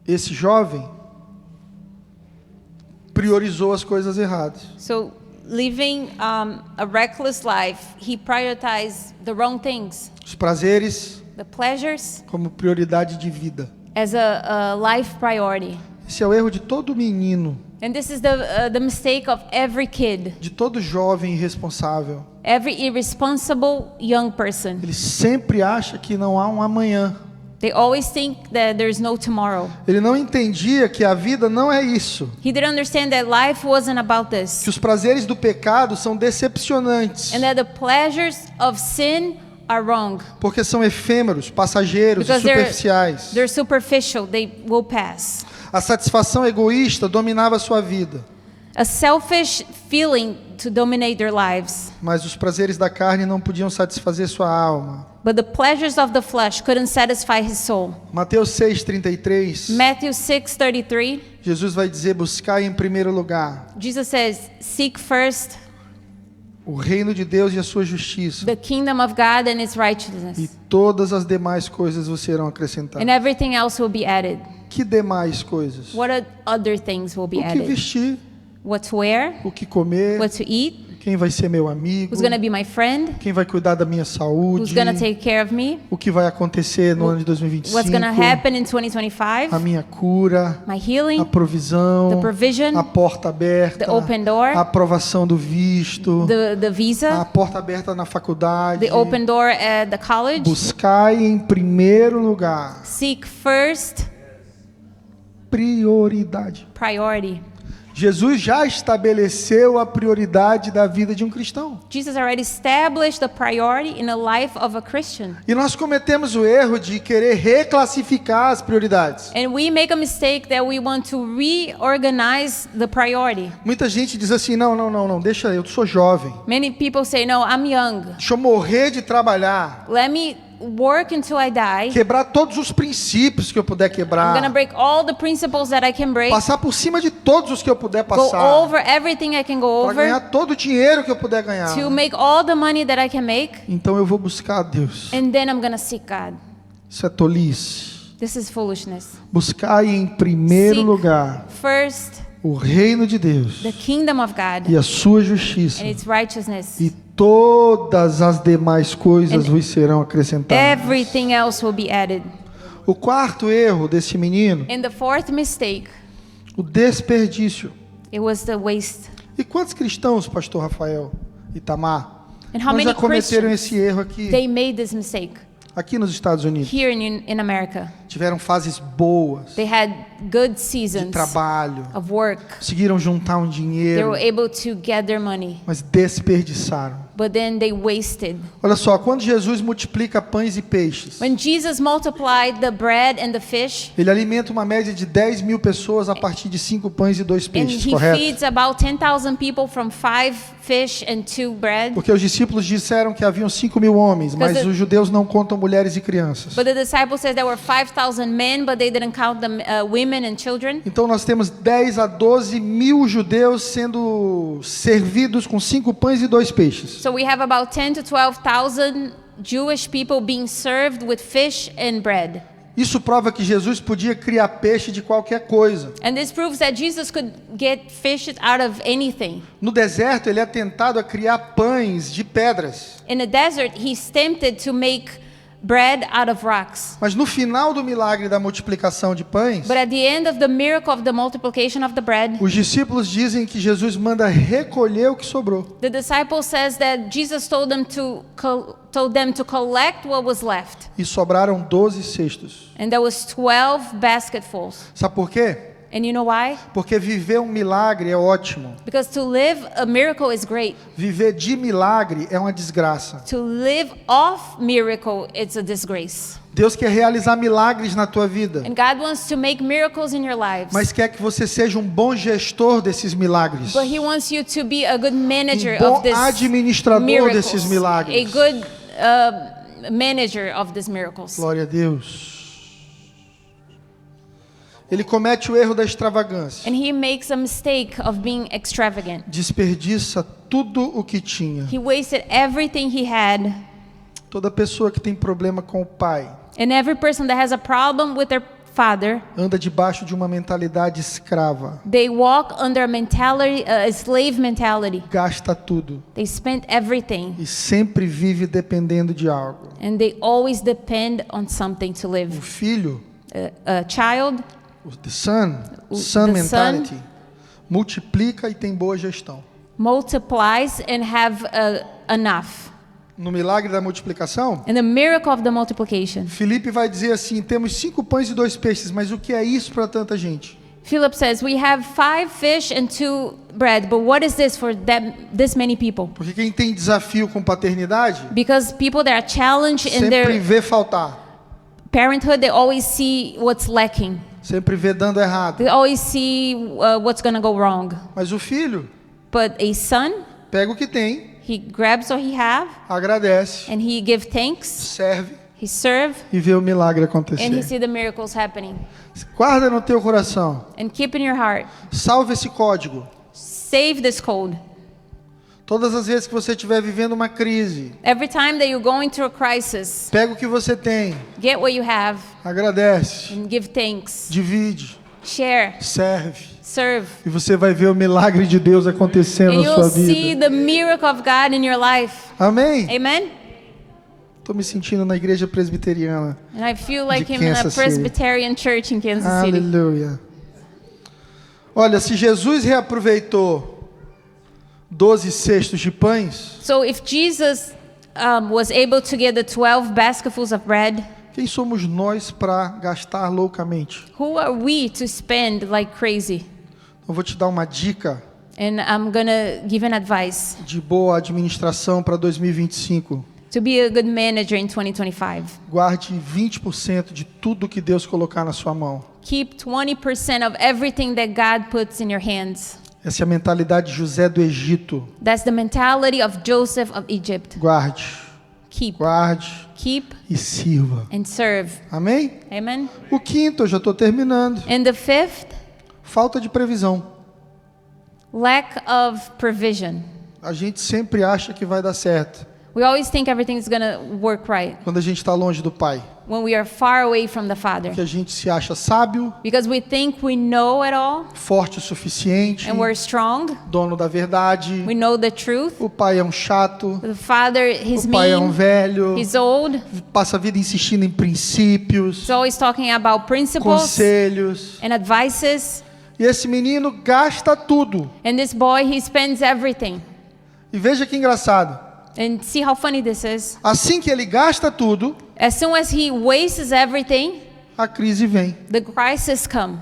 Esse jovem priorizou as coisas erradas. so living a reckless life, he prioritized the wrong things, Os prazeres the pleasures, como prioridade de vida. as a life priority. Esse é o erro de todo menino, And this is the mistake of every kid, de todo jovem irresponsável. every irresponsible young person. Ele sempre acha que não há um amanhã. They always think that there's no tomorrow. Ele não entendia que a vida não é isso. He didn't understand that life wasn't about this, Que os prazeres do pecado são decepcionantes. and that the pleasures of sin are wrong. Porque são efêmeros, passageiros e Because superficiais. they're superficial, they will pass. A satisfação egoísta dominava a sua vida. A selfish feeling to dominate their lives. Mas os prazeres da carne não podiam satisfazer sua alma. But the pleasures of the flesh couldn't satisfy his soul. Mateus 6,33, Matthew 6:33, Jesus vai dizer, buscai em primeiro lugar Jesus says, "Seek first o reino de Deus e a sua justiça, the kingdom of God and its e righteousness, todas as demais coisas vos serão acrescentadas. and everything else will be added." Que demais coisas? What other things will be O que added? vestir, What to wear, o que comer, what to eat, quem vai ser meu amigo, who's going to be my friend, quem vai cuidar da minha who's saúde, going to take care of me, o que vai acontecer no ano de 2025, what's going to happen in 2025, a minha cura, my a healing, provisão, the provision, a porta aberta, the open door, a aprovação do visto, the a visa, porta aberta na faculdade. the open door at the college. Buscai em primeiro lugar Seek first, prioridade. priority. Jesus já estabeleceu a prioridade da vida de um cristão. Jesus already established the priority in the life of a Christian. E nós cometemos o erro de querer reclassificar as prioridades. And we make a mistake that we want to reorganize the priority. Muita gente diz assim, não, deixa eu sou jovem. Many people say, no, I'm young. Deixa eu morrer de trabalhar. Let me work until I die. Quebrar todos os princípios que eu puder I'm quebrar. going to break all the principles that I can break. Passar por cima de todos os que eu puder Go passar. over everything I can go Para ganhar over. todo o dinheiro que eu puder ganhar. To make all the money that I can make. Então eu vou buscar a Deus. And then I'm going to seek God. Isso é tolice. This is foolishness. Buscai em primeiro Seek lugar first o reino de Deus the kingdom of God e a sua justiça. and its righteousness. E todas as demais coisas And vos serão acrescentadas. Everything else will be added. O quarto erro desse menino, And the fourth mistake, o desperdício. it was the waste. E quantos cristãos, pastor Rafael e Tamar, And how não many já cometeram Christians, esse erro aqui, they made this mistake aqui nos Estados Unidos? here in America. Tiveram fases boas They had good de seasons trabalho, of work. conseguiram juntar um They dinheiro, were able to get their money, mas desperdiçaram. but then they wasted. Olha só, quando Jesus multiplica pães e peixes, When Jesus multiplied the bread and the fish, ele alimenta uma média de 10 mil pessoas a partir de 5 pães e 2 and peixes, he correto? feeds about 10,000 people from 5 fish and 2 bread. Porque os discípulos disseram que haviam 5 mil homens, mas Because os judeus não contam mulheres e crianças. But the disciples said there were 5,000 men, but they didn't count the women and children. Então nós temos 10 a 12 mil judeus sendo servidos com 5 pães e 2 peixes. So we have about 10 to 12,000 Jewish people being served with fish and bread. Isso prova que Jesus podia criar peixe de qualquer coisa. And this proves that Jesus could get fish out of anything. No deserto, ele é tentado a criar pães de pedras. In the desert, he's tempted to make bread out of rocks. Mas no final do milagre da multiplicação de pães, But at the end of the miracle of the multiplication of the bread, os discípulos dizem que Jesus manda recolher o que sobrou. the disciple says that Jesus told them to collect what was left. E sobraram 12 cestos. And there was 12 basketfuls. Sabe por quê? And you know why? Porque viver um milagre é ótimo. Because to live a miracle is great. Viver de milagre é uma desgraça. To live off miracle, it's a disgrace. Deus quer realizar milagres na tua vida, And God wants to make miracles in your lives. mas quer que você seja um bom gestor desses milagres, But He wants you to be a good manager bom of this administrador miracles. desses A milagres. good manager of these miracles. Glória a Deus. Ele comete o erro da extravagância. And he makes a mistake of being extravagant. Desperdiça tudo o que tinha. He wasted everything he had. Toda pessoa que tem problema com o pai And every person that has a problem with their father, anda debaixo de uma mentalidade escrava. they walk under a mentality, a slave mentality. Gasta tudo They spend everything, e sempre vive dependendo de algo. and they always depend on something to O live. filho, A child, the son the mentality, multiplica e tem boa gestão. multiplies and have enough. No milagre da multiplicação, In the miracle of the multiplication, Filipe vai dizer assim: temos 5 pães e 2 peixes, mas o que é isso para tanta gente? Philip says, we have 5 fish and 2 bread, but what is this for this many people? Porque quem tem desafio com paternidade Because people that are challenged in sempre their vê faltar, parenthood, they always see what's lacking. sempre vê dando errado. They always see what's going to go wrong. Mas o filho But a son, pega o que tem, he grabs what he have agradece, and he gives thanks. serve He serve e vê o milagre and he acontecer. see the miracles happening. Guarda no teu coração. And keep in your heart. Salve esse código. Save this code. Todas as vezes que você estiver vivendo uma crise, Every time that you're going through a crisis, pega o que você tem, get what you have agradece, and give thanks. divide, Share, serve. serve. E você vai ver o milagre de Deus acontecendo And na sua you'll see vida. the miracle of God in your life. Amém? Amen? Estou me sentindo na igreja presbiteriana. And I feel like De him in a Kansas City. Presbyterian church in Kansas City. Aleluia. Olha, se Jesus reaproveitou 12 cestos de pães, So if Jesus was able to get the 12 basketfuls of bread, quem somos nós para gastar loucamente? who are we to spend like crazy? Eu vou te dar uma dica And I'm going to give an advice de boa administração para 2025. to be a good manager in 2025. Guarde 20% de tudo que Deus colocar na sua mão. Keep 20% of everything that God puts in your hands. Essa é a mentalidade de José do Egito. That's the mentality of Joseph of Egypt. Guarde, Keep, guarde keep, e sirva. and serve. Amém? Amen? O quinto, eu já estou terminando. And the fifth, Falta de previsão. lack of provision. A gente sempre acha que vai dar certo We always think everything's going to work right quando a gente está longe do Pai. when we are far away from the Father. Que a gente se acha sábio, Because we think we know it all forte o suficiente, and we're strong. dono da verdade. We know the truth. O pai é um chato, The Father, he's o pai é um mean, velho, he's old. passa a vida insistindo em princípios, He's always talking about principles conselhos. and advices. E esse menino gasta tudo. And this boy, he spends everything. E veja que engraçado. And see how funny this is. Assim que ele gasta tudo, As soon as he wastes everything, a crise vem. the crisis come.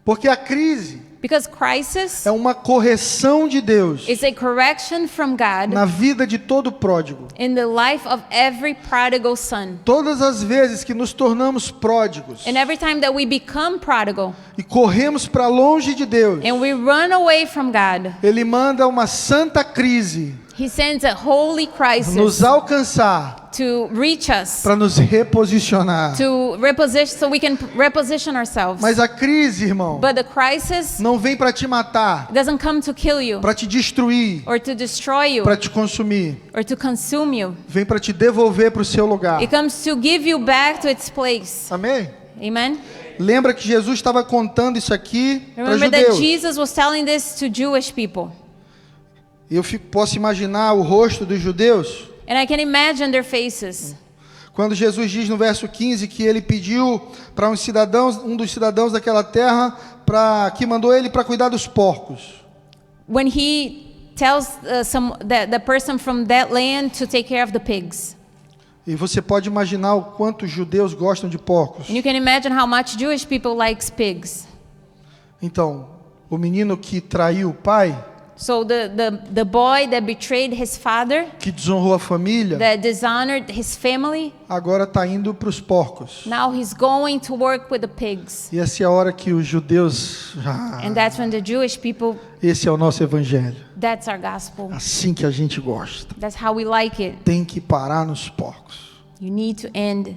Porque a crise Because crisis é uma correção de Deus is a correction from God na vida de todo pródigo. in the life of every prodigal son. Todas as vezes que nos tornamos pródigos And every time that we become prodigal e corremos para longe de Deus, and we run away from God, Ele manda uma santa crise he sends a holy crisis nos alcançar to reach us, para nos reposicionar. to reposition, so we can reposition ourselves. Mas a crise, irmão, But the crisis não vem para te matar, doesn't come to kill you para te destruir, or to destroy you para te consumir. or to consume you. Vem para te devolver para o seu lugar. It comes to give you back to its place. Amém? Amen? Lembra que Jesus estava contando isso aqui para Remember that judeus. Jesus was telling this to Jewish people. Posso imaginar o rosto dos judeus And I can imagine their faces. Quando Jesus diz no verso 15 que ele pediu para um dos cidadãos daquela terra, que mandou ele para cuidar dos porcos. When he tells the person from that land to take care of the pigs. E você pode imaginar o quanto os judeus gostam de porcos. And you can imagine how much Jewish people likes pigs. Então, o menino que traiu o pai, So the boy that betrayed his father, que desonrou a família, that dishonored his family, agora está indo para os porcos. now he's going to work with the pigs. E essa é a hora que os judeus... And that's when the Jewish people, Esse é o nosso evangelho. that's our gospel. Assim que a gente gosta. That's how we like it. Tem que parar nos porcos. You need to end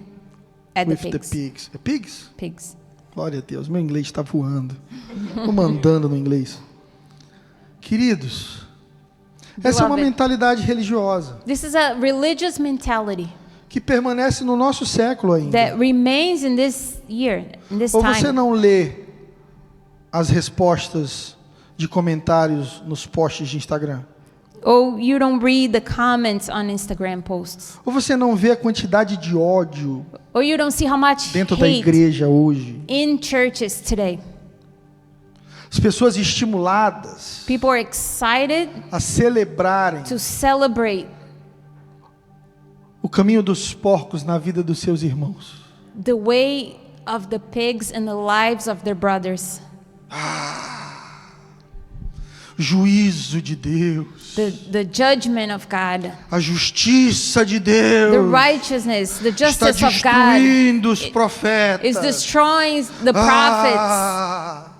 at the With the pigs. pigs. É pigs? Pigs. Glória a Deus, meu inglês está voando. Estou mandando no inglês. Queridos, essa é uma Beloved. mentalidade religiosa This is a religious mentality que permanece no nosso século ainda. that remains in this year, in this Ou você time. não lê as respostas de comentários nos posts de Instagram? Or you don't read the comments on Instagram posts. Ou você não vê a quantidade de ódio Or you don't see how much dentro da hate igreja hoje? in churches today. As pessoas estimuladas People are excited a celebrarem to celebrate o caminho dos porcos na vida dos seus irmãos. the way of the pigs in the lives of their brothers. Juízo de Deus, The judgment of God. a justiça de The Deus righteousness, the está justice of God destruindo os profetas. is destroying the prophets.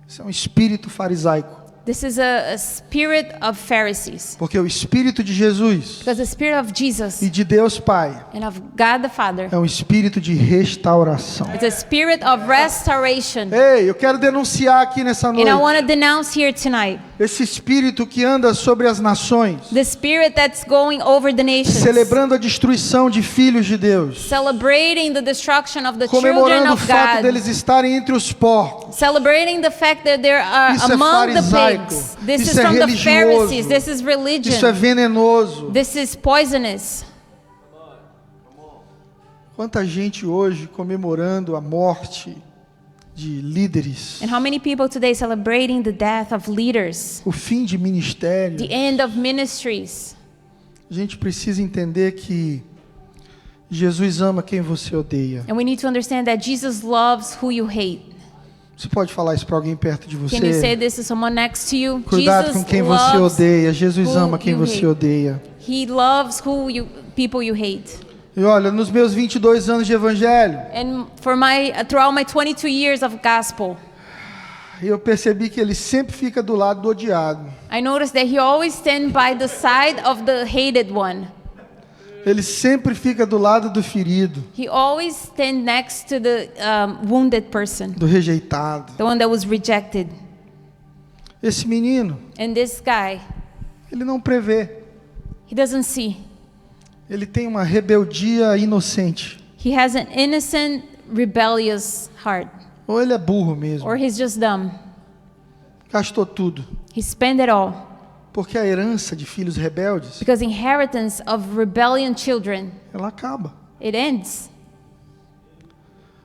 Isso é um espírito farisaico. This is a spirit of Pharisees. Porque o espírito de Jesus Because the spirit of Jesus e de Deus Pai and of God the Father, é um espírito de restauração. it's a spirit of restoration. Ei, eu quero denunciar aqui nessa And I noite want to denounce here tonight esse espírito que anda sobre as nações, the spirit that's going over the nations, celebrando a destruição de filhos de Deus, celebrating the destruction of the children comemorando o of fato God, deles estarem entre os porcos. celebrating the fact that they are Isso é among the farisaico. pigs. This Isso is é from the religioso. Pharisees. This is religion. Isso é venenoso. This is poisonous. Quanta gente hoje comemorando a morte de líderes, And how many people today celebrating the death of leaders, o fim de ministério. the end of ministries? A gente precisa entender que Jesus ama quem você odeia. And we need to understand that Jesus loves who you hate. Você pode falar isso para alguém perto de Can you say você? this to someone next to you? Cuidado Jesus com quem você loves odeia. Jesus who ama quem you você hate. odeia. He loves people you hate. E olha, nos meus 22 anos de evangelho, And throughout my 22 years of gospel, eu percebi que ele sempre fica do lado do odiado. I noticed that he always stands by the side of the hated one. Ele sempre fica do lado do ferido, He always stands next to the wounded person, do rejeitado. the one that was rejected. Esse menino, And this guy, ele não prevê. he doesn't see. Ele tem uma rebeldia inocente. He has an innocent, rebellious heart. Ou ele é burro mesmo. Or he's just dumb. Gastou tudo. He spent it all. Porque a herança de filhos rebeldes, Because inheritance of rebellion children, ela acaba. it ends.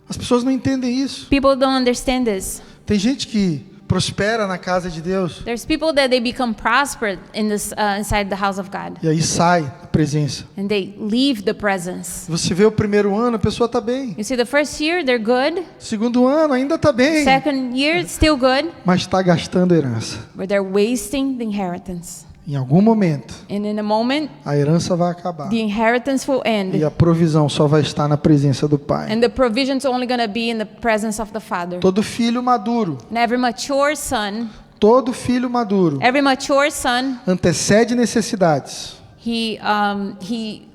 As pessoas não entendem isso. People don't understand this. Tem gente que prospera na casa de Deus There's people that they become prospered in this inside the house of God, e aí sai da presença. and they leave the presence. Você vê o primeiro ano, a pessoa está bem. You see, the first year they're good. Segundo ano, ainda está bem. Second year, still good, Mas está gastando a herança. but they're wasting the inheritance. Em algum momento, And in a moment, a herança vai acabar. the inheritance will E end, a provisão só vai estar na presença do Pai. and the provision's only going to be in the presence of the Father. Todo filho maduro, And every mature son antecede necessidades, he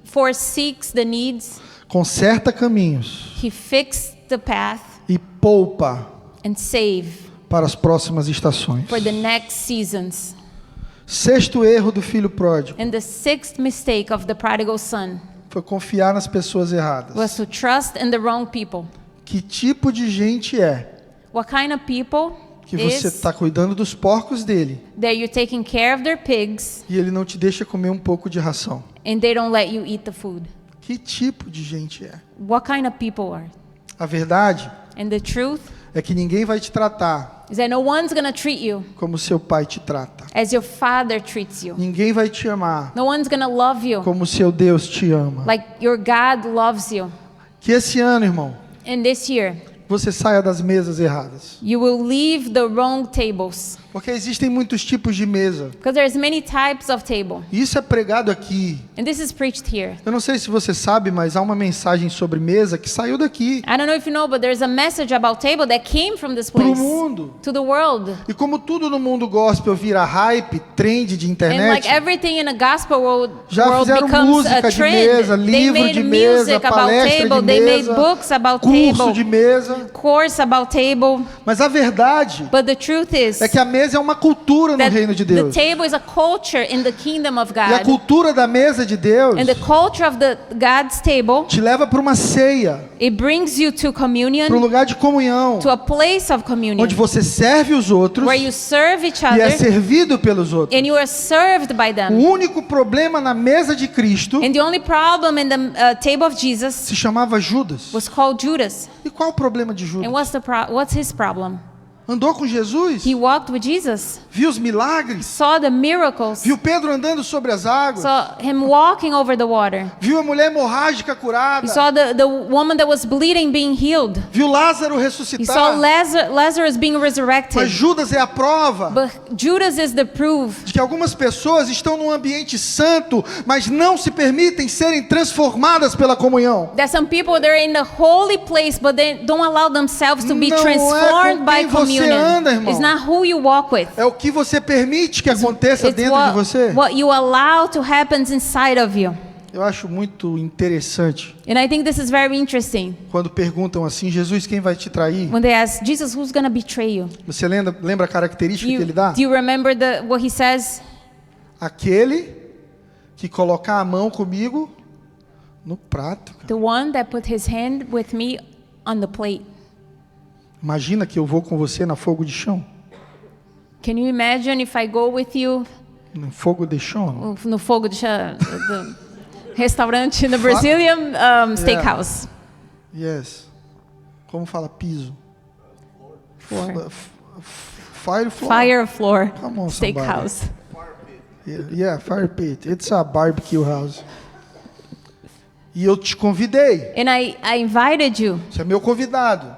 foresees the needs, conserta caminhos he fixes the path, e poupa and save para as próximas estações. for the next seasons. Sexto erro do filho pródigo And the sixth mistake of the prodigal son foi confiar nas pessoas was erradas. to trust in the wrong people. Que tipo de gente é What kind of people que você is está cuidando dos porcos dele that you're taking care of their pigs e ele não te deixa comer um pouco de ração? and they don't let you eat the food? Que tipo de gente é? What kind of people are? A verdade And the truth é que ninguém vai te tratar is that no one's gonna treat you como seu pai te trata. as your father treats you. Ninguém vai te amar No one's gonna love you como seu Deus te ama. like your God loves you. Que esse ano, irmão, And this year, você saia das mesas erradas. you will leave the wrong tables. Porque existem muitos tipos de mesa. Because there's many types of table. E isso é pregado aqui. And this is preached here. Eu não sei se você sabe, mas há uma mensagem sobre mesa que saiu daqui I don't know if you know, but there's a message about table that came from this para o place mundo. to the world. E como tudo no mundo gospel vira hype, trend de And internet, like everything in the gospel world já fizeram becomes a música de trend. mesa, They livro made de mesa, music about palestra table. de They made mesa, books about curso table. de mesa. Course about table. Mas a verdade But the truth is é que a mesa é uma cultura no that reino de the Deus. table is a culture in the kingdom of E a God. cultura da mesa de Deus And the culture of the God's table, te leva para uma ceia, it brings you to para um communion, lugar de comunhão, to a place of communion, onde você serve os outros where you serve each e é other servido pelos outros. and you are served by O them. único problema na mesa de Cristo And the only problem in the table of Jesus se chamava Judas. was called Judas. E qual o problema de Judas? And what's his problem? Andou com Jesus, He walked with Jesus, viu os milagres, saw the miracles, viu Pedro andando sobre as águas, saw him walking over the water. viu a mulher hemorrágica curada, He saw the woman that was bleeding being healed. viu Lázaro He saw ressuscitar. Lazarus being resurrected. Mas Judas é a prova But Judas is the proof de que algumas pessoas estão num ambiente santo, mas não se permitem serem transformadas pela comunhão. that some people they're in the holy place, but they don't allow themselves to be Não é transformed com by quem você communion. anda, irmão. It's not who you walk with. É o que você permite que aconteça It's dentro de você. what you allow to happen inside of you. Eu acho muito interessante And I think this is very interesting quando perguntam assim, Jesus, quem vai te trair? when they ask Jesus, who's going to betray you? Você lembra a característica que ele dá? Do you remember what he says? Aquele que colocar a mão comigo no prato. The one that put his hand with me on the plate. Imagina que eu vou com você na fogo de chão. Can you imagine if I go with you No fogo de chão. no fogo de the restaurante in the Brazilian steakhouse? Yes. Como fala piso? Floor. Fire floor. Fire floor Come on, somebody. steakhouse. Yeah, fire pit. It's a barbecue house. E eu te convidei. And I invited you. Você é meu convidado.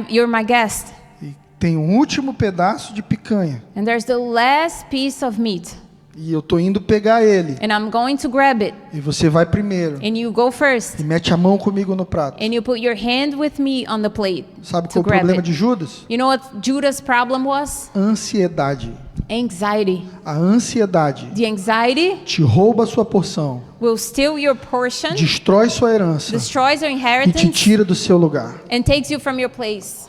You're my guest. E tem um último pedaço de picanha. And there's the last piece of meat. E eu tô indo pegar ele. And I'm going to grab it. E você vai primeiro. And you go first. E mete a mão comigo no prato. And you put your hand with me on the plate Sabe to qual é o grab problema it. de Judas? You know what Judas' problem was? Ansiedade. Anxiety. A ansiedade The anxiety te rouba a sua porção, will steal your portion, destrói sua herança destroys your e te inheritance, tira do seu lugar. and takes you from your place.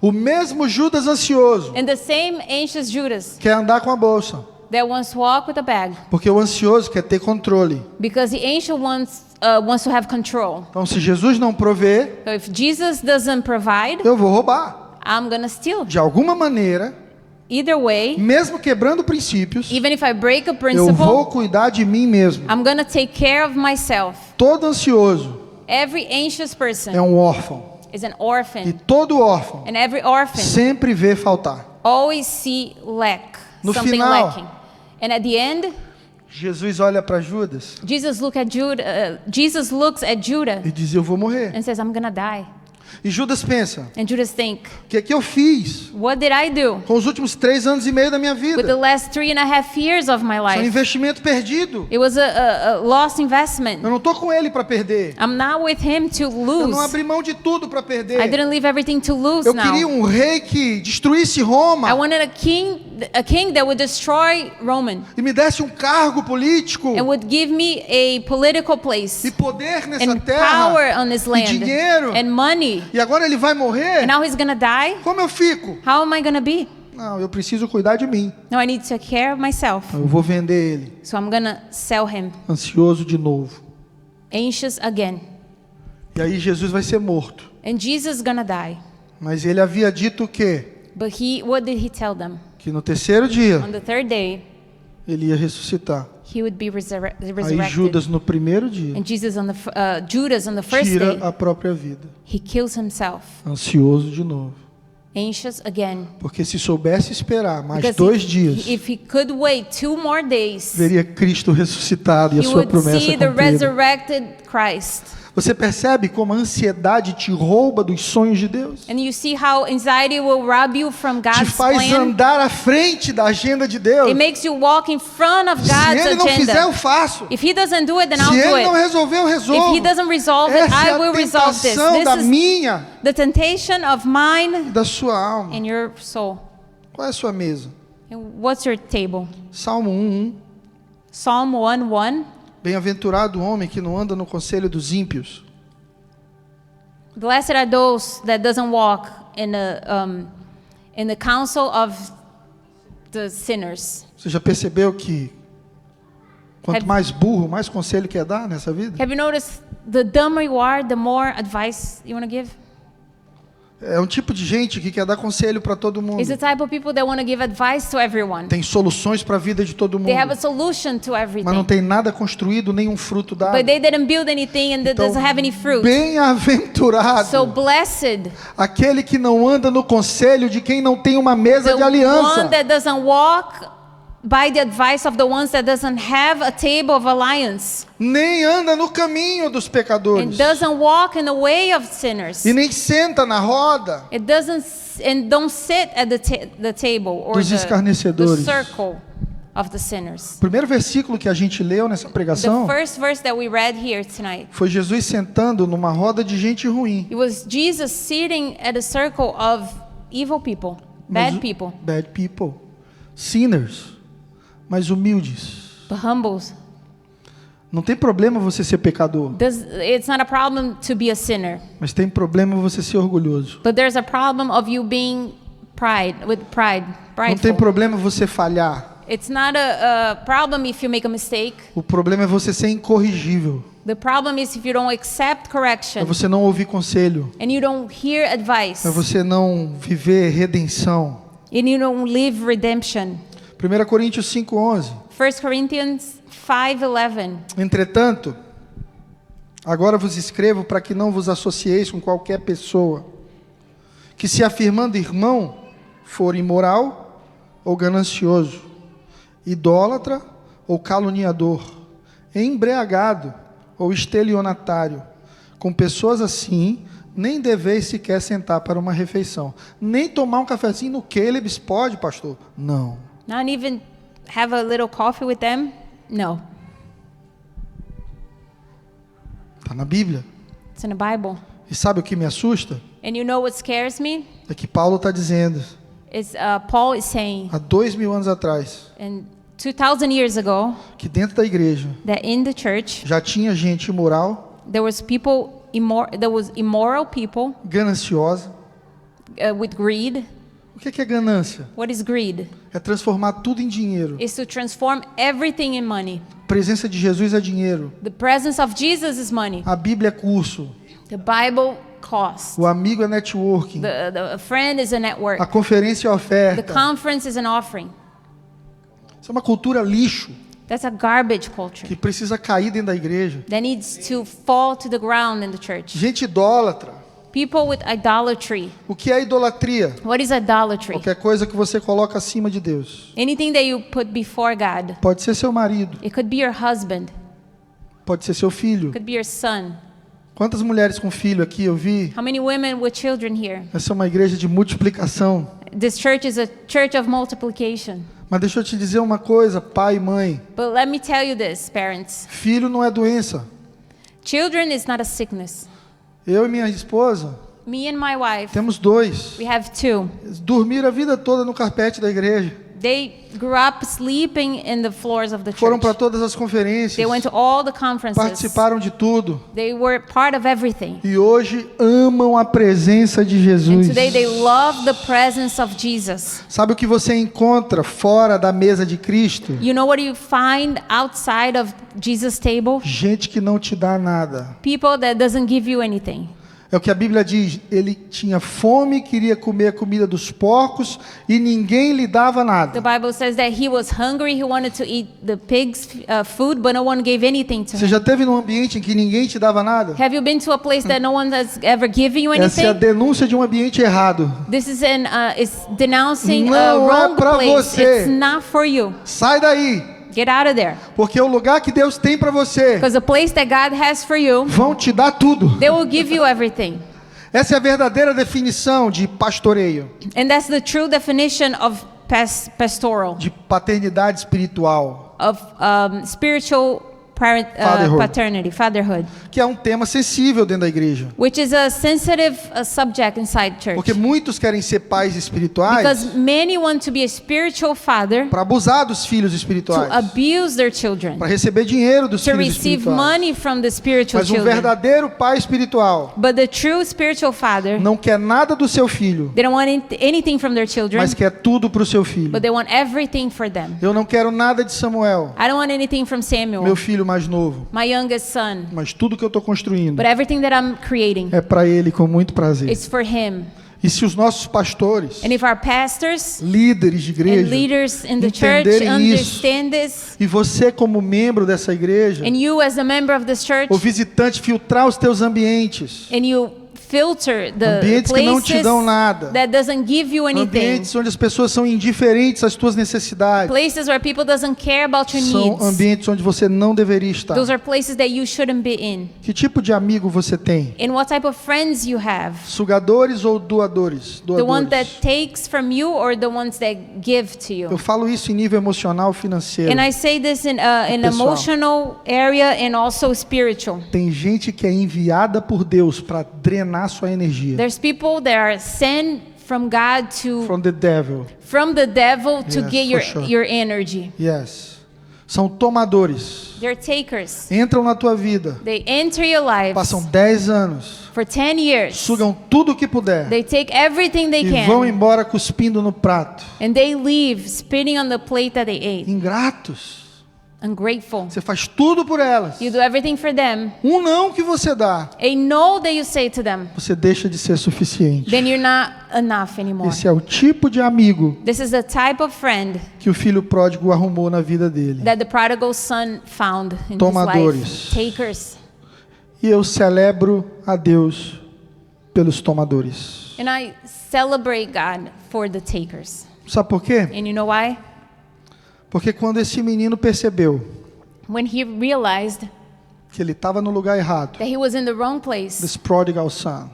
O mesmo Judas ansioso And the same anxious Judas quer andar com a bolsa, that wants to walk with a bag, porque o ansioso quer ter controle. because the anxious wants to have control. Então, se Jesus não prover, So if Jesus doesn't provide, eu vou roubar. I'm gonna steal. De alguma maneira, Either way, mesmo quebrando princípios, even if I break a eu principle, vou cuidar de mim mesmo. I'm gonna take care of myself. Todo ansioso Every anxious person é um órfão. is an E orphan, todo órfão and every orphan sempre vê faltar. always see lack, No something final, lacking. And at the end, Jesus olha para Judas Jesus looks at Judah e diz, eu vou morrer. and says, I'm gonna die. E Judas pensa, And Judas think, o que é que eu fiz what did I do com os últimos 3 anos e meio da minha with the vida? last 3.5 years of my Isso é um life? investimento perdido. It was a lost investment. Eu não estou com ele para perder. I'm not with him to Eu lose. não abri mão de tudo para I perder. didn't leave everything to lose Eu queria now. um rei que destruísse Roma I wanted a king that would destroy Roman e me desse um cargo político and would give me a political place e poder nessa and terra power on this land dinheiro. and money. e agora ele vai morrer. And now he's gonna die? Como eu fico? How am I gonna be? Não, eu preciso cuidar de mim. No, I need to take care of myself. Eu vou vender ele, So I'm gonna sell him, ansioso de novo. anxious again. E aí Jesus vai ser morto. And Jesus is gonna die. Mas ele havia dito o quê? But what did he tell them? Que no terceiro dia On the third day, ele ia ressuscitar. he would be Aí resurrected. Judas no primeiro dia And Judas on the first tira day, a própria vida, he kills himself, ansioso de novo. anxious again. Porque se soubesse esperar mais Because 2 dias, if he could wait 2 more days, veria Cristo ressuscitado e a he sua would promessa see the cumprida. resurrected Christ. Você percebe como a ansiedade te rouba dos sonhos de Deus? And you see how anxiety will rob you from Te God's faz plan. andar à frente da agenda de Deus. It makes you walk in front of Se God's Ele não fizer, eu agenda. faço. If he doesn't do it, then Se I'll do Ele não it. resolver, eu If resolvo. he doesn't resolve it, Essa é I will a resolve this. tentação da This is minha the temptation of e mine da sua alma. and your soul. Qual é a sua mesa? And what's your table? Salmo 1:1. Psalm 1:1. Bem-aventurado o homem que não anda no conselho dos ímpios, Blessed are those that doesn't walk in the counsel of the sinners. Você já percebeu que quanto Have- mais burro, mais conselho quer dar nessa vida? Have you noticed the dumber you are, the more advice you want to give? É um tipo de gente que quer dar conselho para todo mundo. It's the type of people that want to give advice to everyone. Tem soluções para a vida de todo mundo, They have a solution to mas não everything. tem nada construído, nenhum fruto dado. But they didn't build anything and it Então, doesn't have any fruit. bem-aventurado So blessed, aquele que não anda no conselho de quem não tem uma mesa the de aliança. one that doesn't walk by the advice of the ones that doesn't have a table of alliance Nem anda no caminho dos and pecadores. doesn't walk in the way of sinners. E nem senta na roda It doesn't and don't sit at the table or dos the escarnecedores. circle of the sinners. O primeiro versículo que a gente leu nessa The pregação first verse that we read here tonight, foi Jesus sentando numa roda de gente ruim. it was Jesus sitting at a circle of evil people, bad people, Bad people. Sinners. Mas humildes. but humbles. Não tem problema você ser pecador, It's not a problem to be a sinner, mas tem problema você ser orgulhoso. but there's a problem of you being Não tem prideful. problema você falhar. It's not a problem if you make a mistake. O problema é você ser incorrigível. The problem is if you don't accept É correction você não ouvir conselho. and you don't hear advice É você não viver redenção. and you don't live redemption. 1 Coríntios 5:11. 1 Corinthians 5:11. Entretanto, agora vos escrevo para que não vos associeis com qualquer pessoa que, se afirmando irmão, for imoral ou ganancioso, idólatra ou caluniador, embriagado ou estelionatário. Com pessoas assim, nem deveis sequer sentar para uma refeição, nem tomar um cafezinho no Caleb's, pode, pastor? Não. Not even have a little coffee with them? No. Está na Bíblia. It's in the Bible. E sabe o que me assusta? And you know what scares me? É que Paulo está dizendo, Is Paul is saying, há 2000 anos atrás, and 2,000 years ago, que dentro da igreja that in the church já tinha gente imoral, there was immoral people gananciosa. with greed. O que é ganância? What is greed? É transformar tudo em dinheiro. Is to transform everything in money. A presença de Jesus é dinheiro. The presence of Jesus is money. A Bíblia é curso. The Bible costs. O amigo é networking. The friend is a network. A conferência é The oferta. conference is an offering. Isso é uma cultura lixo That's a garbage culture que precisa cair dentro da igreja. that needs to fall to the ground in the church. Gente idólatra. People with idolatry. O que é idolatria? What is idolatry? Qualquer coisa que você coloca acima de Deus. Anything that you put before God. Pode ser seu marido, It could be your husband. pode ser seu filho. It could be your son. Quantas mulheres com filho aqui eu vi? How many women with children here? Essa é uma igreja de multiplicação. This church is a church of multiplication. Mas deixa eu te dizer uma coisa, pai e mãe. But let me tell you this, parents. Filho não é doença. Children is not a sickness. Eu e minha esposa Me and my wife, temos 2. we have 2. Eles dormiram a vida toda no carpete da igreja. They grew up sleeping in the floors of the Foram para church. todas as conferências. They went to all the conferences. Participaram de tudo. They were part of everything. E hoje amam a presença de And Jesus. today they love the presence of Jesus. Sabe o que você encontra fora da mesa de Cristo? You know what you find outside of Jesus' table? Gente que não te dá nada. People that doesn't give you anything. É o que a Bíblia diz, ele tinha fome, queria comer a comida dos porcos e ninguém lhe dava The nada. Bible says that he was hungry, he wanted to eat the pigs' food, but no one gave anything to Você him. já esteve num ambiente em que ninguém te dava nada? Have you been to a place that no one has ever given you Essa é a anything? denúncia de um ambiente errado. This is it's denouncing a Não é wrong pra place. você. It's not for you. Sai daí, Get out of there. porque o lugar que Deus tem para você Because the place that God has for you, vão te dar tudo. they will give you everything. Essa é a verdadeira definição de pastoreio, And that's the true definition of pastoral, de paternidade espiritual, of spiritual fatherhood, que é um tema sensível dentro da igreja. which is a sensitive subject inside church. Porque muitos querem ser pais espirituais Because many want to be a spiritual father para abusar dos filhos to espirituais, abuse their children, para receber dinheiro dos to filhos receive espirituais. money from the spiritual Mas um children. verdadeiro pai espiritual But the true spiritual father, não quer nada do seu filho, they don't want anything from their children, mas quer tudo para o seu filho. but they want everything for them. Eu não quero nada de Samuel, I don't want anything from Samuel, meu filho mais novo, my youngest son, mas tudo que eu estou construindo but everything that I'm creating, é para ele com muito prazer. it's for him. E se os nossos pastores, And if our pastors líderes de and igreja, leaders in the church entenderem isso, understand this, e você como membro dessa igreja, and you as a member of this church, o visitante, filtrar os teus ambientes, and you filter the ambientes que não te places dão nada, that doesn't give you anything, ambientes onde as pessoas são indiferentes às tuas necessidades, places where people doesn't care about your são needs. ambientes onde você não deveria estar. Those are places that you shouldn't be in. Que tipo de amigo você tem? And what type of friends you have? Sugadores ou doadores? The one that Doadores. takes from you or the ones that give to Eu you? falo isso em nível emocional, financeiro. And I say this in Pessoal. emotional area and also spiritual. Tem gente que é enviada por Deus para drenar sua energia. There's people that are sent from God From the devil. from the devil to Yes, get for sure. your energy. Yes. São tomadores. They're takers. Entram na tua vida. They enter your lives Passam 10 anos. for 10 years. Sugam tudo o que puder. They take everything they E vão can embora cuspindo no prato. and they leave spitting on the plate that they ate. Ingratos. Ungrateful. Você faz tudo por elas. You do everything for them. Um não que você dá, A no that you say to them, você deixa de ser suficiente. then you're not enough anymore. Esse é o tipo de amigo This is the type of friend que o filho pródigo arrumou na vida dele. that the prodigal son found in his Tomadores. life. Takers. E eu celebro a Deus pelos tomadores. And I celebrate God for the takers. Sabe por quê? And you know why? Porque quando esse menino percebeu When he realized que ele estava no lugar errado, that he was in the wrong place, this prodigal son,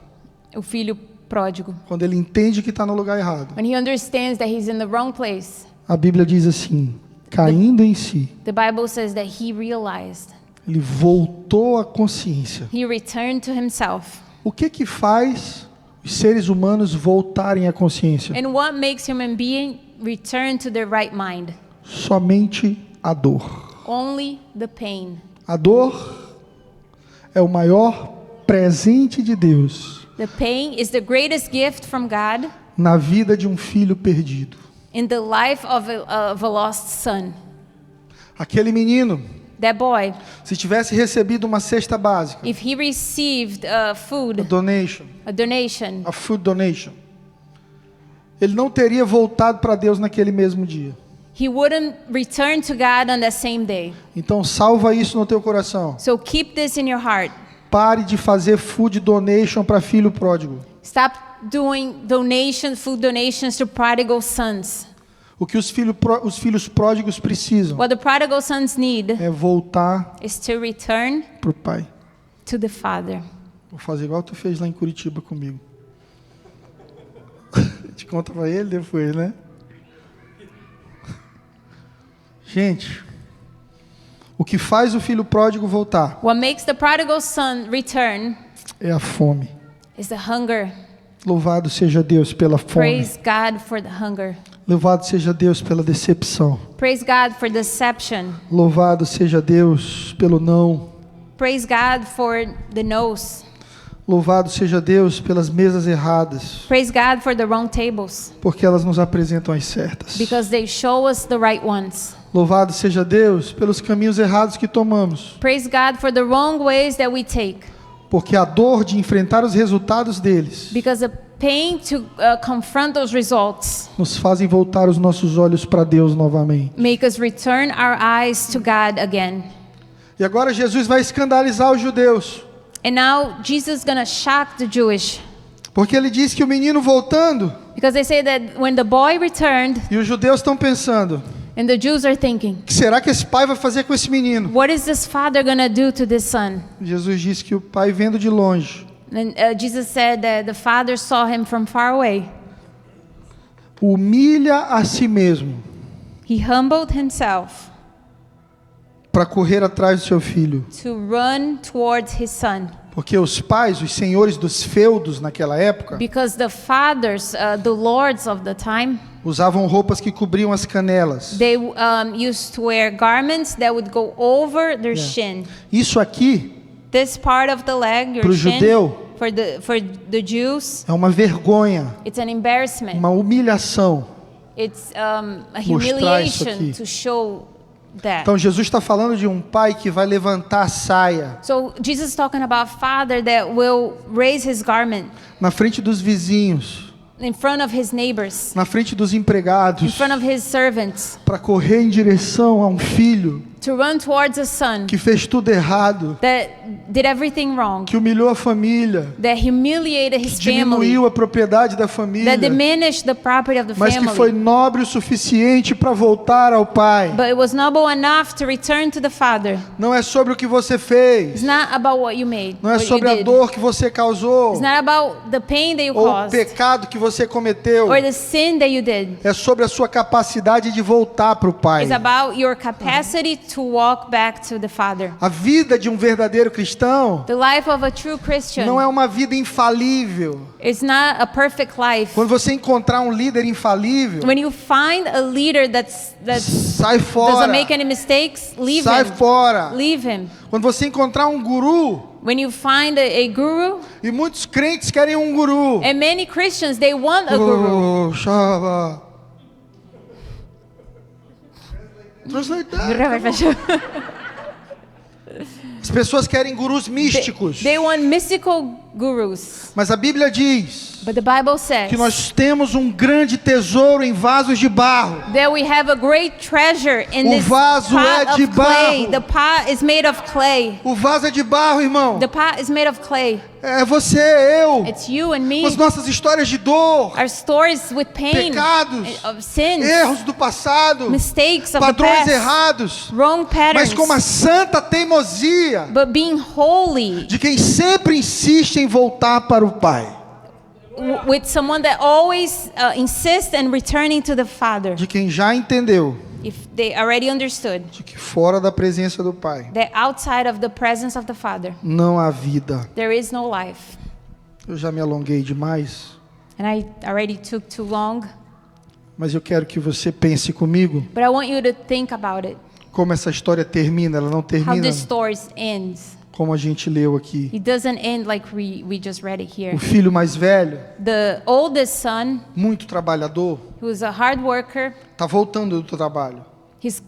o filho pródigo, quando ele entende que está no lugar errado, when he understands that he's in the wrong place, a Bíblia diz assim, caindo em si, the Bible says that he realized, ele voltou à consciência. he returned to himself. O que faz os seres humanos voltarem à consciência? And what makes human being return to their right mind? Somente a dor. Only the pain. A dor é o maior presente de Deus The pain is the greatest gift from God na vida de um filho perdido. in the life of a lost son. Aquele menino, That boy, se tivesse recebido uma cesta básica, if he received a food, donation, a donation, a food donation, ele não teria voltado para Deus naquele mesmo dia. he wouldn't return to God on that same day. Então salva isso no teu coração. So keep this in your heart. Pare de fazer food donation para filho pródigo. Stop doing food donations to prodigal sons. O que os filhos pródigos precisam What the prodigal sons need é voltar is to return pro pai. to the father. Vou fazer igual tu fez lá em Curitiba comigo. Te conta para ele depois, né? Gente, o que faz o filho pródigo voltar What makes the prodigal son return é a fome. is the hunger. Louvado seja Deus pela fome. Praise God for the hunger. Louvado seja Deus pela decepção. Praise God for deception. Louvado seja Deus pelo não. Praise God for the no's. Louvado seja Deus pelas mesas erradas, Praise God for the wrong tables, porque elas nos apresentam as certas. because they show us the right ones. Louvado seja Deus pelos caminhos errados que tomamos, Praise God for the wrong ways that we take, Porque a dor de enfrentar os resultados deles Because the pain to confront those results nos fazem voltar os nossos olhos para Deus novamente. make us return our eyes to God again. E agora Jesus vai escandalizar os judeus, And now Jesus is gonna shock the Jewish. porque ele diz que o menino voltando, Because they say that when the boy returned, e os judeus estão pensando, and the Jews are thinking, o que será que esse pai vai fazer com esse menino? what is this father gonna do to this son? Jesus disse que o pai, vendo de longe, And Jesus said that the father saw him from far away. humilha a si mesmo He humbled himself para correr atrás do seu filho. to run towards his son. Porque os pais, os senhores dos feudos naquela época, Because the fathers, the lords of the time, usavam roupas que cobriam as canelas. they used to wear garments that would go over their shin. Isso aqui This part of the leg, your Pro shin, judeu, for the Jews, é uma vergonha, it's an embarrassment. uma humilhação. It's a Mostrar isso humiliation aqui. to show that. Então Jesus está falando de um pai que vai levantar a saia So Jesus is talking about a father that will raise his garment na frente dos vizinhos, in front of his neighbors, na frente dos in empregados, front of his servants, para correr em direção a um filho to run towards a son que fez tudo errado, that did everything wrong, que humilhou a família, that humiliated his family, diminuiu a propriedade da família, that diminished the property of the mas que foi family. nobre o suficiente para voltar ao pai. But it was noble enough to return to the father. Não é sobre o que você It's fez, not about what you made, não é what you sobre a did. dor que você causou, It's not about the pain that you ou o caused pecado que você cometeu. or the sin that you did. É sobre a sua capacidade de voltar para o pai. It's about your capacity to walk back to the Father. A vida de um verdadeiro cristão The life of a true Christian não é uma vida infalível. is not a perfect life. Quando você encontrar um líder infalível, When you find a leader that's sai doesn't fora. make any mistakes, leave Sai him. fora. Leave him. Quando você encontrar um guru, When you find a guru, e muitos crentes querem um guru. and many Christians they want a guru. Oh, Shava. Translate that. As pessoas querem gurus místicos. They want mystical gurus. Mas a Bíblia diz But the Bible says que nós temos um grande tesouro em vasos de barro. that we have a great treasure in O this vaso é pot de of clay. barro. The pot is made of clay. O vaso é de barro, irmão. The pot is made of clay. É você, eu. It's you and me. Com as nossas histórias de dor, Our stories with pain, pecados, of sins, erros do passado, mistakes of the padrões past, errados. wrong patterns. Mas com uma santa teimosia But being holy de quem sempre insiste em voltar para o Pai. with someone that always insists in returning to the Father. De quem já entendeu If they already understood de que fora da presença do Pai that outside of the presence of the Father, não há vida. there is no life. Eu já me alonguei demais, And I already took too long, mas eu quero que você pense comigo but I want you to think about it. como essa história termina. Ela não How termina this story ends. como a gente leu aqui. It doesn't end like we just read it here. O filho mais velho, The oldest son, muito trabalhador, who's a hard worker, está voltando do trabalho he's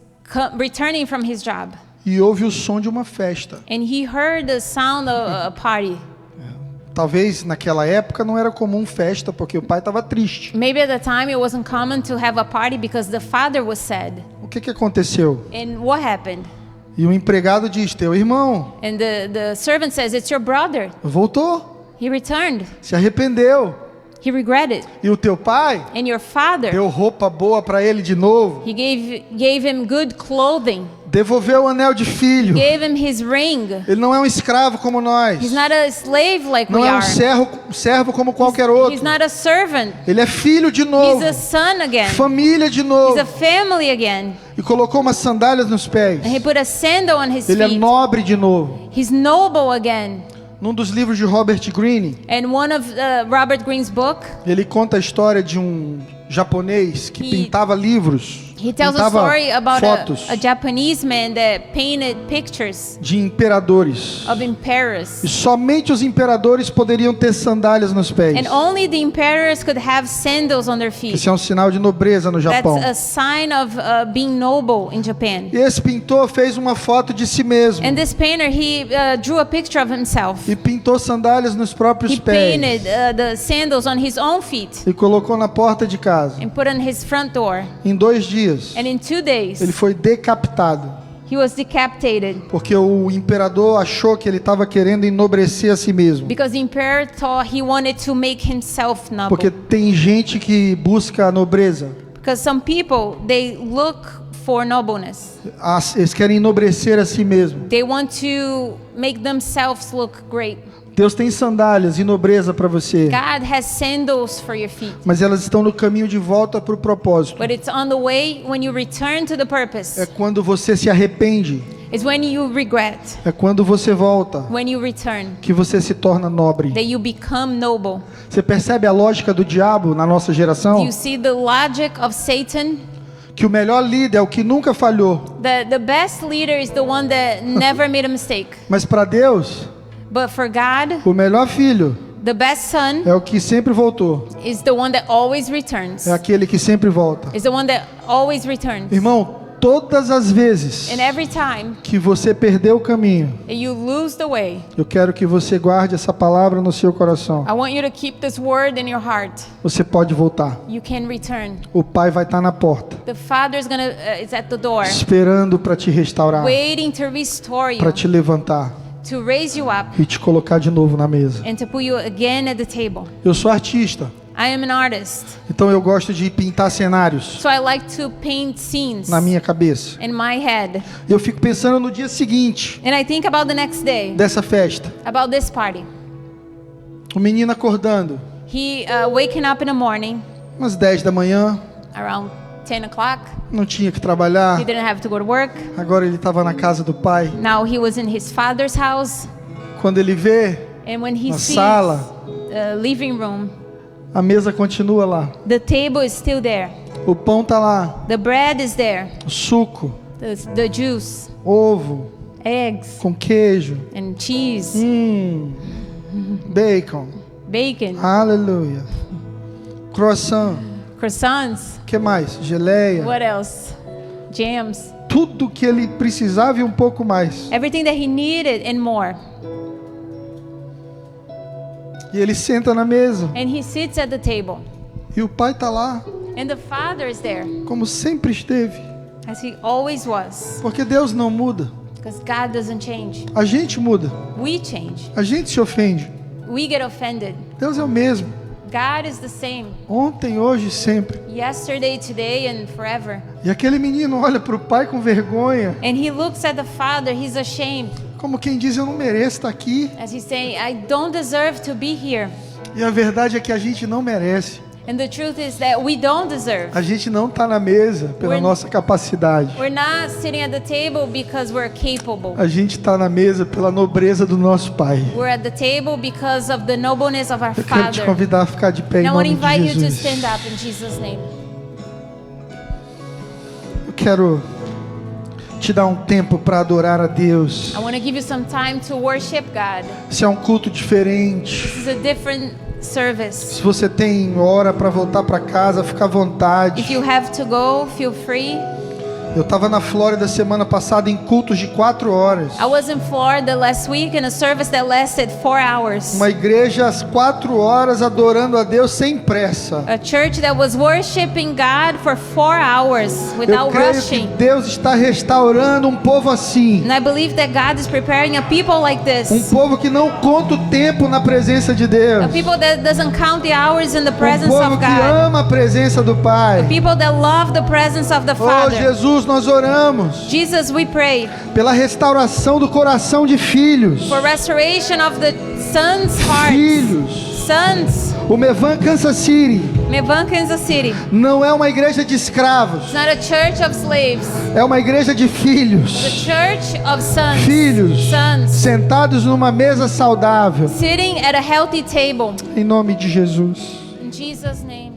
returning from his job. e ouve o som de uma festa. And he heard the sound of a party. Talvez naquela época não era comum festa porque o pai estava triste. Maybe at the time it wasn't common to have a party because the father was sad. O que aconteceu? And what happened? E o empregado diz: teu irmão And the servant says, it's your brother. voltou, He returned. se arrependeu. He regretted. E o teu pai And your father, deu roupa boa para ele de novo. he gave him good clothing. Devolveu o anel de filho. Gave him his ring. Ele não é um escravo como nós. He's not a slave like Não we é um are. servo como qualquer He's outro. not a servant. Ele é filho de He's novo. a son again. Família de He's novo. a family again. E colocou umas sandálias nos pés. And he put a sandal on his Ele é feet. nobre de novo. He's noble again. Num dos livros de Robert Greene, And one of Robert Greene's book, ele conta a história de um japonês que He- pintava livros. He tells a Pintava story about fotos a Japanese man that painted pictures de imperadores. of emperors. E somente os imperadores poderiam ter sandálias nos pés. And only the emperors could have sandals on their feet. Esse é um sinal de nobreza no Japão. That's a sign of being noble in Japan. E esse pintor fez uma foto de si mesmo. And this painter, he drew a picture of himself. E pintou sandálias nos próprios He pés. painted the sandals on his own feet E colocou na porta de casa. and put on his front door. Em 2 dias, And in 2 days, ele foi decapitado. he was decapitated Porque o imperador achou que ele estava querendo enobrecer a si mesmo. because the emperor thought he wanted to make himself noble. Porque tem gente que busca a nobreza. Because some people, they look for nobleness. Eles querem enobrecer a si mesmo. They want to make themselves look great. Deus tem sandálias e nobreza para você. God has sandals for your feet. Mas elas estão no caminho de volta para o propósito. But it's on the way when you return to the purpose. É quando você se arrepende. It's when you regret, É quando você volta when you return, que você se torna nobre. that you become noble. Você percebe a lógica do diabo na nossa Do geração? you see the logic of Satan? Que o melhor líder é o que nunca falhou. The best leader is the one that never made a mistake. Mas para Deus, But for God, o melhor filho the best son é o que sempre voltou. is the one that always returns. É aquele que sempre volta. Is the one that always returns. Irmão, todas as vezes And every time que você perdeu o caminho, that you lose the way, eu quero que você guarde essa palavra no seu coração. I want you to keep this word in your heart. Você pode voltar. You can return. O Pai vai estar na porta, The Father's gonna is at the door, esperando para te restaurar, waiting to restore para you, te levantar to raise you up, e te colocar de novo na mesa. and to put you again at the table. Eu sou artista, I am an artist, então eu gosto de pintar cenários so I like to paint scenes na minha cabeça. in my head. Eu fico pensando no dia seguinte And I think about the next day, dessa festa. about this party. O menino acordando, He waking up in the morning, umas 10 da manhã, around 10 o'clock. não tinha que trabalhar. He didn't have to go to work. Agora ele estava na casa do pai. Now he was in his father's house. Quando ele vê And when he na sees sala, the living room, a mesa continua lá. the table is still there. O pão tá lá, The bread is there. o suco, The juice, ovo eggs, com queijo, and cheese, bacon, bacon, aleluia, croissant, croissants. que mais? Geleia, What else? Jams. tudo que ele precisava e um pouco mais. Everything that he needed and more. E ele senta na mesa And he sits at the table. e o pai tá lá, And the Father is there, como sempre esteve, as he always was. porque Deus não muda. Because God doesn't change. A gente muda, We change. a gente se ofende. We get offended. Deus é o mesmo, God is the same. ontem, hoje e sempre. Yesterday, today, and forever. E aquele menino olha para o pai com vergonha, And he looks at the Father, he's ashamed. como quem diz, eu não mereço estar aqui. As he's saying, I don't deserve to be here. E a verdade é que a gente não merece. And the truth is that we don't deserve. A gente não está na mesa pela nossa capacidade. We're not sitting at the table because we're capable. A gente está na mesa pela nobreza do nosso Pai. We're at the table because of the nobleness of our Eu quero te Father. convidar a ficar de pé em And I want to nome de invite you to Jesus. stand up in Jesus' name. Eu quero te dar um tempo para adorar a Deus. I want to give you some time to worship God. Se é um culto diferente, This is a different service. se você tem hora para voltar para casa, fica à vontade. If you have to go, feel free. Eu estava na Flórida semana passada em cultos de 4 horas. I was in Florida last week in a service that lasted 4 hours. Uma igreja às 4 horas adorando a Deus sem pressa. A church that was worshiping God for 4 hours Eu without creio que rushing. Deus está restaurando um povo assim. And I believe that God is preparing a people like this. Um povo que não conta o tempo na presença de Deus. A people that doesn't count the hours in the Um presence povo of que God. ama a presença do Pai. People that love the presence of the Oh Father. Jesus, nós oramos Jesus, we pray pela restauração do coração de filhos. for restoration of the sons' hearts. Filhos. Sons. O Mevan Kansas City Mevan, Kansas City. não é uma igreja de escravos. It's not a church of slaves. É uma igreja de It's a filhos. church of sons. Filhos Sons. sentados numa mesa saudável. Sitting at a healthy table. Em nome de Jesus. In Jesus' name.